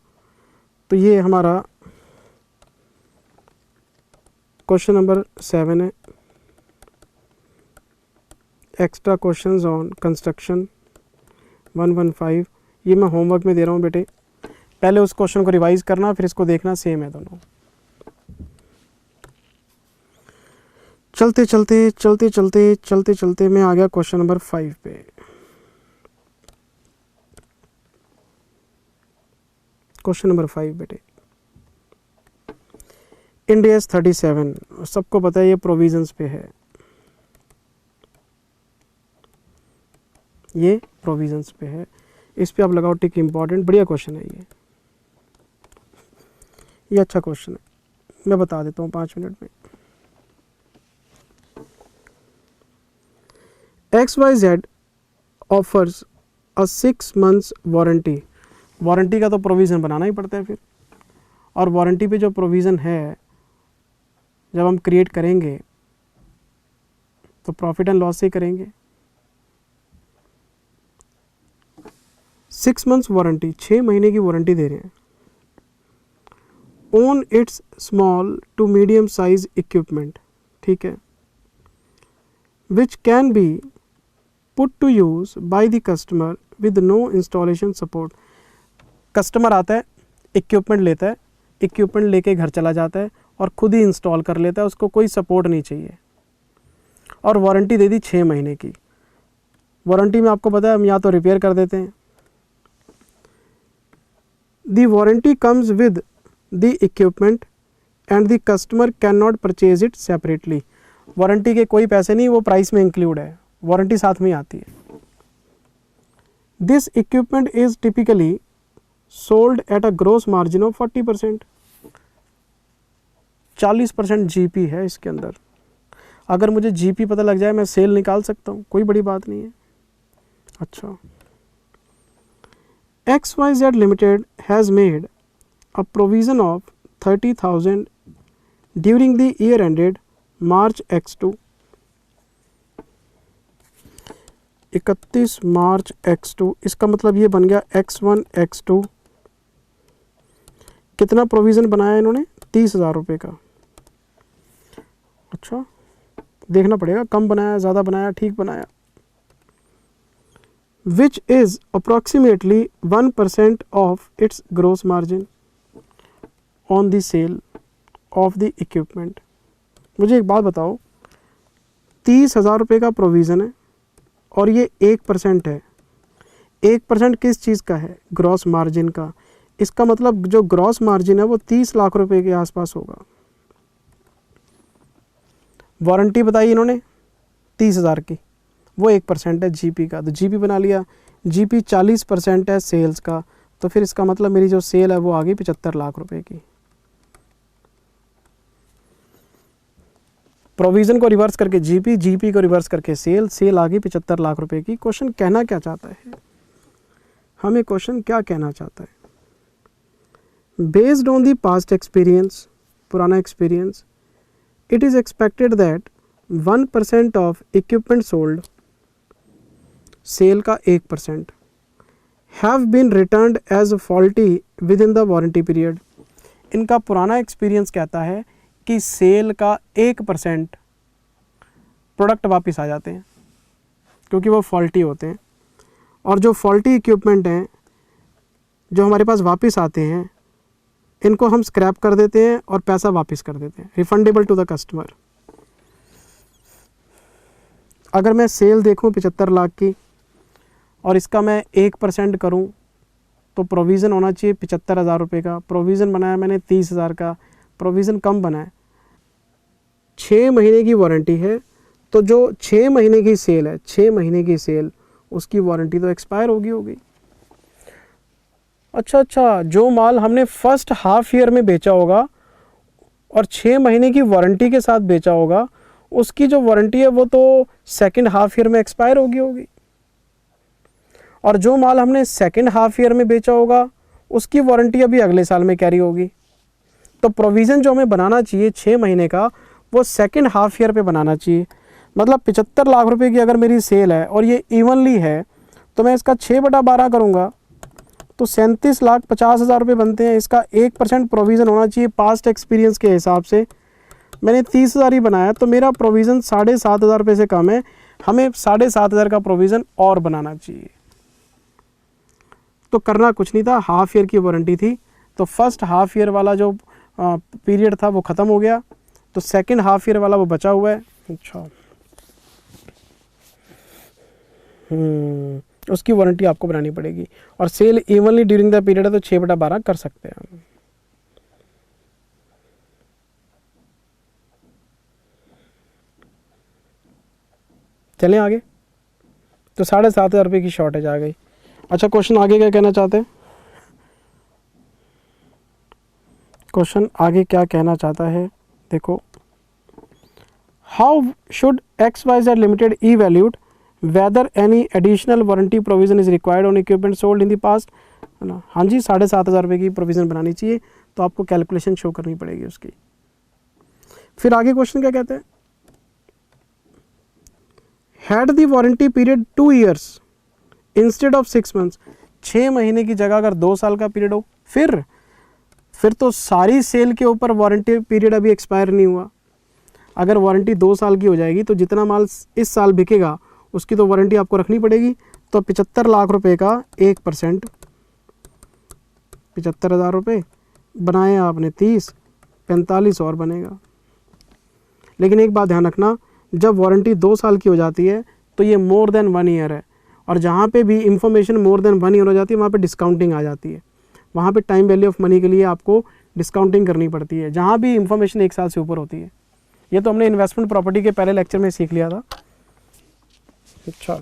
तो ये हमारा क्वेश्चन नंबर 7 है, एक्स्ट्रा क्वेश्चंस ऑन कंस्ट्रक्शन 115. ये मैं होमवर्क में दे रहा हूँ बेटे, पहले उस क्वेश्चन को रिवाइज करना, फिर इसको देखना, सेम है दोनों. चलते चलते चलते चलते चलते चलते मैं आ गया क्वेश्चन नंबर 5 पे. क्वेश्चन नंबर 5 बेटे, इंड एस 37, सबको पता है ये प्रोविजंस पे है, ये प्रोविजंस पे है, इस पे आप लगाओ टिक. इम्पॉर्टेंट बढ़िया क्वेश्चन है ये अच्छा क्वेश्चन है, मैं बता देता हूँ 5 मिनट में. XYZ offers a 6 months warranty. Warranty का तो प्रोविज़न बनाना ही पड़ता है फिर, और वारंटी पे जो प्रोविज़न है जब हम क्रिएट करेंगे तो प्रॉफिट एंड लॉस से ही करेंगे। 6 months वारंटी, 6 महीने की वारंटी दे रहे हैं। On its small to medium size equipment, ठीक है, which can be put to use by the customer with no installation support. Customer आता है, इक्विपमेंट लेता है, इक्विपमेंट लेके घर चला जाता है और खुद ही इंस्टॉल कर लेता है, उसको कोई सपोर्ट नहीं चाहिए, और वारंटी दे दी 6 महीने की। वारंटी में आपको पता है हम या तो रिपेयर कर देते हैं। The warranty comes with the equipment and the customer can not purchase it separately. Warranty के कोई पैसे नहीं, वो प्राइस में इंक्लूड है, वारंटी साथ में ही आती है। This equipment is typically sold at a gross margin of 40%। 40% GP है इसके अंदर। अगर मुझे जीपी पता लग जाए मैं सेल निकाल सकता हूँ, कोई बड़ी बात नहीं है। अच्छा, XYZ Limited has made a provision of 30,000 during the year ended March X2, 31 March X2। इसका मतलब ये बन गया X1 X2। कितना प्रोविज़न बनाया इन्होंने? 30,000 रुपये का। अच्छा, देखना पड़ेगा कम बनाया ज़्यादा बनाया, ठीक बनाया। Which is approximately 1% of its gross margin on the sale of the equipment. मुझे एक बात बताओ, 30,000 रुपये का प्रोविज़न है और ये 1% है। 1% किस चीज़ का है? ग्रॉस मार्जिन का। इसका मतलब जो ग्रॉस मार्जिन है वो 30 लाख रुपए के आसपास होगा। वारंटी बताई इन्होंने 30,000 की, वो 1% है जीपी का, तो जीपी बना लिया। जीपी 40% है सेल्स का, तो फिर इसका मतलब मेरी जो सेल है वो आ गई 75 लाख रुपए की। प्रोविज़न को रिवर्स करके जीपी, जीपी को रिवर्स करके सेल, सेल आ गई 75 लाख रुपए की। क्वेश्चन कहना क्या चाहता है हमें? क्वेश्चन क्या कहना चाहता है? Based on the past experience, पुराना experience, it is expected that 1% of equipment sold, sale का 1%, have been returned as faulty within the warranty period। इनका पुराना एक्सपीरियंस कहता है कि सेल का 1% प्रोडक्ट वापस आ जाते हैं क्योंकि वो फॉल्टी होते हैं, और जो फॉल्टी इक्विपमेंट हैं जो हमारे पास वापस आते हैं इनको हम स्क्रैप कर देते हैं और पैसा वापस कर देते हैं, रिफंडेबल टू द कस्टमर। अगर मैं सेल देखूं 75 लाख की और इसका मैं 1% करूं तो प्रोविज़न होना चाहिए 75,000 रुपये का। प्रोविज़न बनाया मैंने 30,000 का, प्रोविज़न कम बना है। 6 महीने की वारंटी है, तो जो 6 महीने की सेल है, 6 महीने की सेल, उसकी वारंटी तो एक्सपायर होगी। अच्छा, जो माल हमने फर्स्ट हाफ ईयर में बेचा होगा और 6 महीने की वारंटी के साथ बेचा होगा, उसकी जो वारंटी है वो तो सेकंड हाफ ईयर में एक्सपायर होगी। और जो माल हमने सेकंड हाफ ईयर में बेचा होगा उसकी वारंटी अभी अगले साल में कैरी होगी। तो प्रोविज़न जो हमें बनाना चाहिए 6 महीने का, वो सेकंड हाफ ईयर पे बनाना चाहिए। मतलब 75 लाख रुपए की अगर मेरी सेल है और ये इवनली है, तो मैं इसका 6/12 करूँगा तो 37,50,000 रुपये बनते हैं। इसका 1% प्रोविज़न होना चाहिए पास्ट एक्सपीरियंस के हिसाब से। मैंने 30,000 ही बनाया, तो मेरा प्रोविज़न 7,500 रुपये से कम है। हमें 7,500 का प्रोविज़न और बनाना चाहिए। तो करना कुछ नहीं था, हाफ ईयर की वारंटी थी, तो फर्स्ट हाफ ईयर वाला जो पीरियड था वो ख़त्म हो गया, तो सेकंड हाफ ईयर वाला वो बचा हुआ है। अच्छा, उसकी वारंटी आपको बनानी पड़ेगी। और sale evenly during the period है तो 6/12 कर सकते हैं हम। चलें आगे। तो 7,500 रुपये की शॉर्टेज आ गई। अच्छा, क्वेश्चन आगे क्या कहना चाहते हैं? क्वेश्चन आगे क्या कहना चाहता है देखो, how should XYZ limited evaluate whether any additional warranty provision is required on equipment sold in the past, है ना। हाँ जी, 7,500 रुपये की प्रोविज़न बनानी चाहिए, तो आपको कैलकुलेशन शो करनी पड़ेगी उसकी। फिर आगे क्वेश्चन क्या कहते हैं, had the warranty period 2 years instead of 6 months, 6 महीने की जगह अगर 2 साल का पीरियड हो, फिर तो सारी सेल के ऊपर वारंटी पीरियड अभी एक्सपायर नहीं हुआ। अगर वारंटी 2 साल की हो जाएगी तो जितना माल इस साल बिकेगा उसकी तो वारंटी आपको रखनी पड़ेगी। तो 75 लाख रुपए का 1%, 75,000 रुपये बनाए आपने 30, 45 और बनेगा। लेकिन एक बात ध्यान रखना, जब वारंटी 2 साल की हो जाती है तो ये मोर देन 1 ईयर है, और जहाँ पे भी इंफॉर्मेशन मोर देन 1 ईयर हो जाती है वहाँ पे डिस्काउंटिंग आ जाती है। वहाँ पे टाइम वैल्यू ऑफ मनी के लिए आपको डिस्काउंटिंग करनी पड़ती है जहाँ भी इंफॉर्मेशन 1 साल से ऊपर होती है। ये तो हमने इन्वेस्टमेंट प्रॉपर्टी के पहले लेक्चर में सीख लिया था। अच्छा,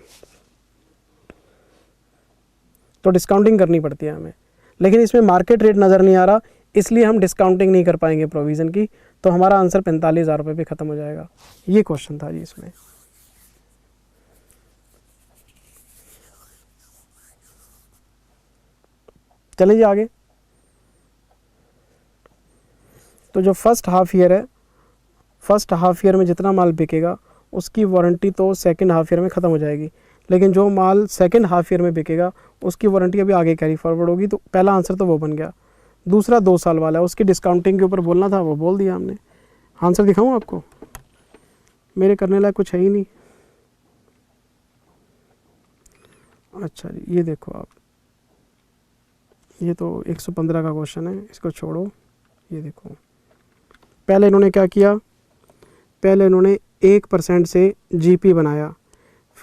तो डिस्काउंटिंग करनी पड़ती है हमें, लेकिन इसमें मार्केट रेट नज़र नहीं आ रहा, इसलिए हम डिस्काउंटिंग नहीं कर पाएंगे प्रोविज़न की। तो हमारा आंसर 45,000 रुपये पे ख़त्म हो जाएगा। ये क्वेश्चन था जी इसमें। चलें जी आगे। तो जो फर्स्ट हाफ ईयर है, फर्स्ट हाफ ईयर में जितना माल बिकेगा उसकी वारंटी तो सेकंड हाफ ईयर में ख़त्म हो जाएगी, लेकिन जो माल सेकंड हाफ ईयर में बिकेगा उसकी वारंटी अभी आगे कैरी फॉरवर्ड होगी। तो पहला आंसर तो वो बन गया। दूसरा 2 साल वाला है, उसकी डिस्काउंटिंग के ऊपर बोलना था, वो बोल दिया हमने। आंसर दिखाऊँ आपको, मेरे करने लायक कुछ है ही नहीं। अच्छा जी, ये देखो आप, ये तो 115 का क्वेश्चन है, इसको छोड़ो। ये देखो, पहले इन्होंने क्या किया, पहले इन्होंने 1% से जीपी बनाया,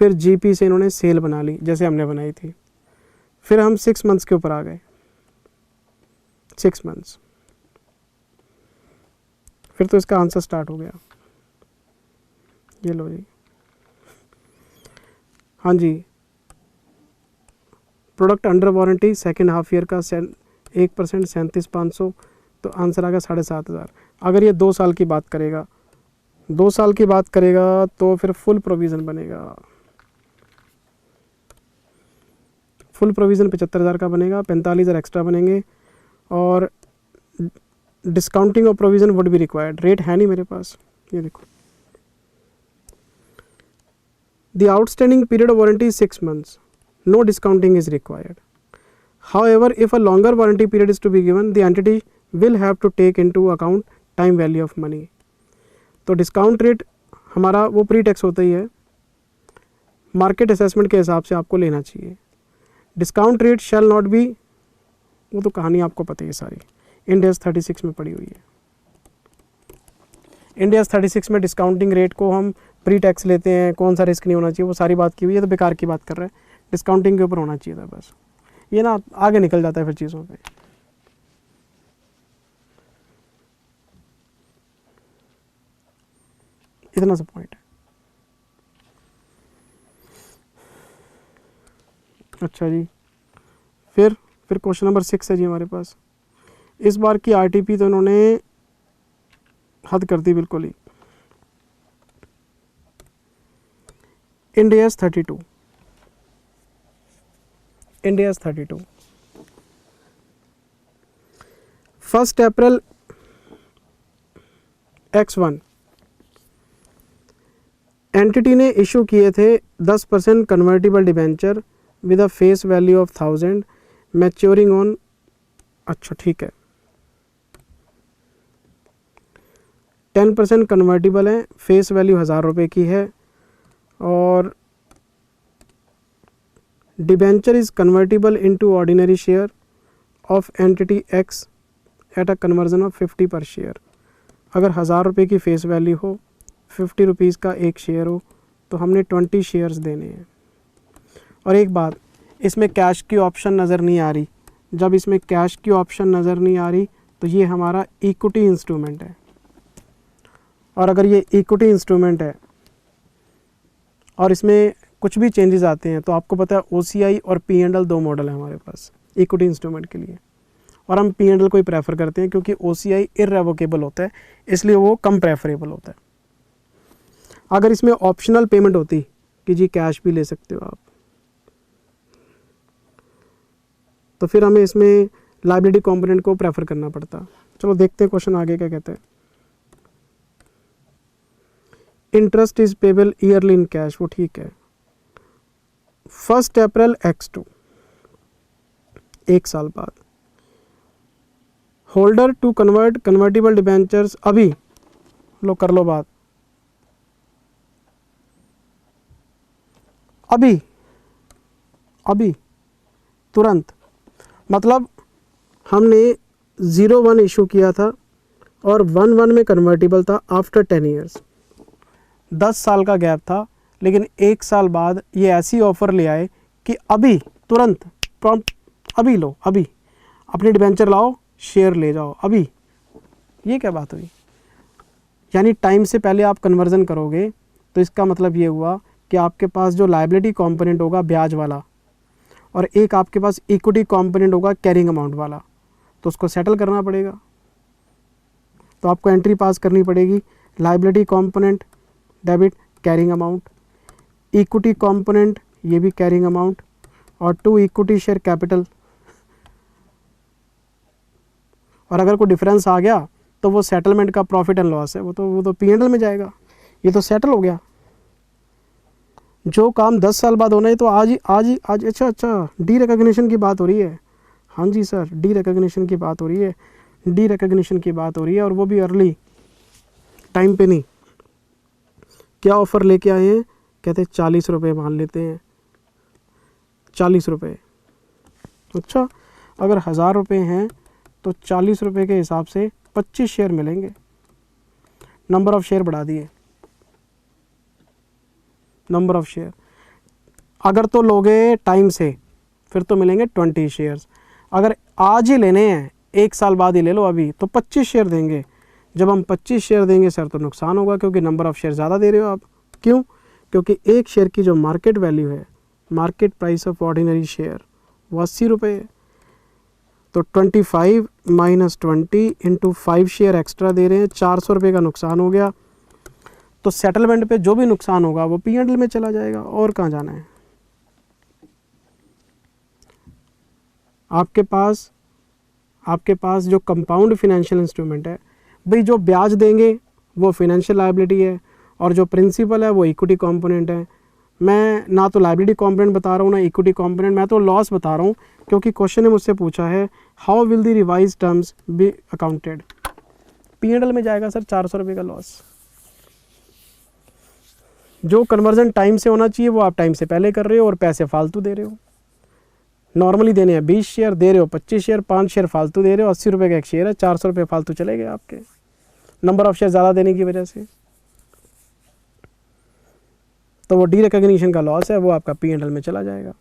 फिर जीपी से इन्होंने सेल बना ली जैसे हमने बनाई थी। फिर हम 6 मंथ्स के ऊपर आ गए, 6 मंथ्स। फिर तो इसका आंसर स्टार्ट हो गया। ये लो जी, हाँ जी, product under warranty second half year का 1% 37,500, तो आंसर आ गया 7,500। अगर ये 2 साल की बात करेगा, 2 साल की बात करेगा तो फिर फुल प्रोविज़न बनेगा। फुल प्रोविज़न 75,000 का बनेगा, 45,000 एक्स्ट्रा बनेंगे, और discounting of provision would be required. Rate है नहीं मेरे पास, ये देखो, the outstanding period of warranty 6 months, no discounting is required. However, if a longer warranty period is to be given, the entity will have to take into account time value of money. तो discount rate हमारा वो pre tax होता ही है, market assessment के हिसाब से आपको लेना चाहिए। Discount rate shall not be, वो तो कहानी आपको पता ही है सारी, इंड AS 36 में पड़ी हुई है। इंड AS 36 में डिस्काउंटिंग रेट को हम प्री टैक्स लेते हैं, कौन सा रिस्क नहीं होना चाहिए, वो सारी बात की हुई है। तो बेकार की बात कर रहे हैं, डिस्काउंटिंग के ऊपर होना चाहिए था बस। ये ना आगे निकल जाता है फिर चीज़ों पे। इतना सा पॉइंट है। अच्छा जी, फिर क्वेश्चन नंबर 6 है जी हमारे पास। इस बार की आरटीपी तो इन्होंने हद कर दी बिल्कुल ही। इंड AS 32, इंड AS 32, 1 अप्रैल X1 एंटिटी ने इशू किए थे 10% convertible debenture with a face value of 1000 maturing on, अच्छा ठीक है, 10% कन्वर्टिबल है, फेस वैल्यू 1000 रुपये की है, और debenture is convertible into ordinary share of entity x at a conversion of 50 पर शेयर। अगर 1000 रुपये की फेस वैल्यू हो, 50 रुपीज़ का एक शेयर हो, तो हमने 20 शेयर्स देने हैं। और एक बात, इसमें कैश की ऑप्शन नज़र नहीं आ रही। जब इसमें कैश की ऑप्शन नज़र नहीं आ रही तो ये हमारा इक्विटी इंस्ट्रूमेंट है, और अगर ये इक्विटी इंस्ट्रूमेंट है और इसमें कुछ भी चेंजेस आते हैं, तो आपको पता है OCI और P&L 2 मॉडल है हमारे पास इक्विटी इंस्ट्रूमेंट के लिए, और हम P&L को ही प्रेफर करते हैं क्योंकि OCI इररेवोकेबल होता है, इसलिए वो कम प्रेफरेबल होता है। अगर इसमें ऑप्शनल पेमेंट होती कि जी कैश भी ले सकते हो आप। तो फिर हमें इसमें लायबिलिटी कंपोनेंट को प्रेफर करना पड़ता। चलो देखते हैं क्वेश्चन आगे क्या कहते हैं। Interest is payable yearly in cash, वो ठीक है। 1 अप्रैल X2, 1 साल बाद। Holder to convert convertible debentures, अभी लो कर लो बात, अभी अभी तुरंत, मतलब हमने 01 इशू किया था और 11 में कन्वर्टिबल था आफ्टर 10 ईयर्स। 10 साल का गैप था, लेकिन 1 साल बाद ये ऐसी ऑफ़र ले आए कि अभी तुरंत प्रॉम्प्ट, अभी लो, अभी अपने डिबेंचर लाओ, शेयर ले जाओ अभी। ये क्या बात हुई? यानी टाइम से पहले आप कन्वर्जन करोगे तो इसका मतलब ये हुआ कि आपके पास जो लायबिलिटी कंपोनेंट होगा ब्याज वाला, और एक आपके पास इक्विटी कंपोनेंट होगा कैरिंग अमाउंट वाला, तो उसको सेटल करना पड़ेगा। तो आपको एंट्री पास करनी पड़ेगी, liability component debit carrying amount, equity component ये भी कैरिंग अमाउंट, और 2 इक्विटी शेयर कैपिटल। और अगर कोई डिफरेंस आ गया तो वो सेटलमेंट का प्रॉफिट एंड लॉस है, वो तो P&L में जाएगा। ये तो सेटल हो गया। जो काम 10 साल बाद होना है तो आज। अच्छा, डी रिकॉग्निशन की बात हो रही है। हाँ जी सर, डी रिकॉग्निशन की बात हो रही है, डी रिकॉग्निशन की बात हो रही है, और वो भी अर्ली टाइम पे नहीं। क्या ऑफ़र लेके आए हैं? कहते हैं 40 रुपये मान लेते हैं, 40 रुपये। अच्छा, अगर 1000 रुपये हैं तो 40 रुपये के हिसाब से 25 शेयर मिलेंगे। नंबर ऑफ़ शेयर बढ़ा दिए, नंबर ऑफ़ शेयर। अगर तो लोगे टाइम से फिर तो मिलेंगे 20 शेयर्स। अगर आज ही लेने हैं, 1 साल बाद ही ले लो अभी, तो 25 शेयर देंगे। जब हम 25 शेयर देंगे सर तो नुकसान होगा, क्योंकि नंबर ऑफ़ शेयर ज़्यादा दे रहे हो आप। क्यों? क्योंकि एक शेयर की जो मार्केट वैल्यू है, market price of ordinary share, वो 80 रुपये है। तो 25 - 20 इंटू 5 शेयर एक्स्ट्रा दे रहे हैं, 400 रुपये का नुकसान हो गया। तो सेटलमेंट पे जो भी नुकसान होगा वो P&L में चला जाएगा, और कहाँ जाना है। आपके पास जो कंपाउंड फिनेंशियल इंस्ट्रूमेंट है, भाई जो ब्याज देंगे वो फिनेंशियल लायबिलिटी है, और जो प्रिंसिपल है वो इक्विटी कंपोनेंट है। मैं ना तो लायबिलिटी कंपोनेंट बता रहा हूँ ना इक्विटी कंपोनेंट, मैं तो लॉस बता रहा हूँ, क्योंकि क्वेश्चन ने मुझसे पूछा है how will the revise terms B accounted. P&L में जाएगा सर 400 रुपये का लॉस। जो कन्वर्जन टाइम से होना चाहिए वो आप टाइम से पहले कर रहे हो और पैसे फालतू दे रहे हो। नॉर्मली देने हैं 20 शेयर, दे रहे हो 25 शेयर, 5 शेयर फालतू दे रहे हो। 80 रुपये का एक शेयर है, 400 रुपये फालतू चले गए आपके, नंबर ऑफ शेयर ज़्यादा देने की वजह से। तो वो डी रिकॉग्निशन का लॉस है, वो आपका P&L में चला जाएगा।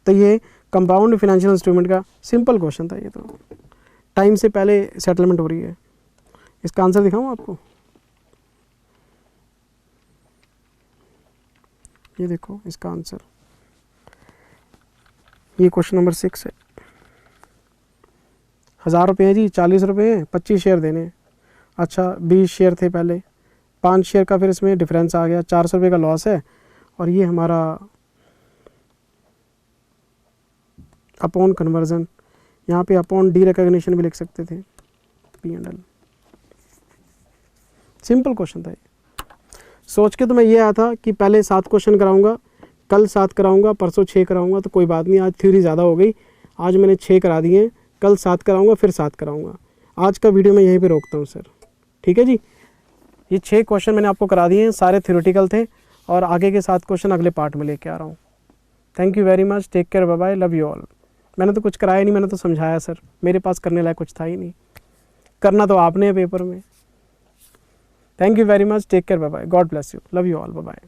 तो ये कंपाउंड फिनेंशियल इंस्ट्रूमेंट का सिंपल क्वेश्चन था। ये तो टाइम से पहले सेटलमेंट हो रही है। इसका आंसर दिखाऊं आपको? ये देखो इसका आंसर, ये क्वेश्चन नंबर 6 है। 1000 रुपये है जी, 40 रुपये हैं, 25 शेयर देने हैं। अच्छा 20 शेयर थे पहले, 5 शेयर का फिर इसमें डिफरेंस आ गया, 400 रुपये का लॉस है। और ये हमारा अपॉन कन्वर्जन, यहाँ पे अपॉन डी रिकॉग्निशन भी लिख सकते थे, P&L। सिंपल क्वेश्चन था ये। सोच के तो मैं ये आया था कि पहले 7 क्वेश्चन कराऊंगा, कल 7 कराऊंगा, परसों 6 कराऊंगा, तो कोई बात नहीं, आज थ्योरी ज़्यादा हो गई। आज मैंने 6 करा दिए, कल 7 कराऊंगा, फिर 7 कराऊंगा। आज का वीडियो मैं यहीं पे रोकता हूँ सर, ठीक है जी। ये 6 क्वेश्चन मैंने आपको करा दिए हैं, सारे थ्योरेटिकल थे, और आगे के 7 क्वेश्चन अगले पार्ट में लेके आ रहा हूँ। Thank you very much, take care, bye bye, love you all. मैंने तो कुछ कराया नहीं, मैंने तो समझाया सर, मेरे पास करने लायक कुछ था ही नहीं, करना तो आपने है पेपर में। Thank you very much, take care, bye bye, God bless you, love you all, bye bye.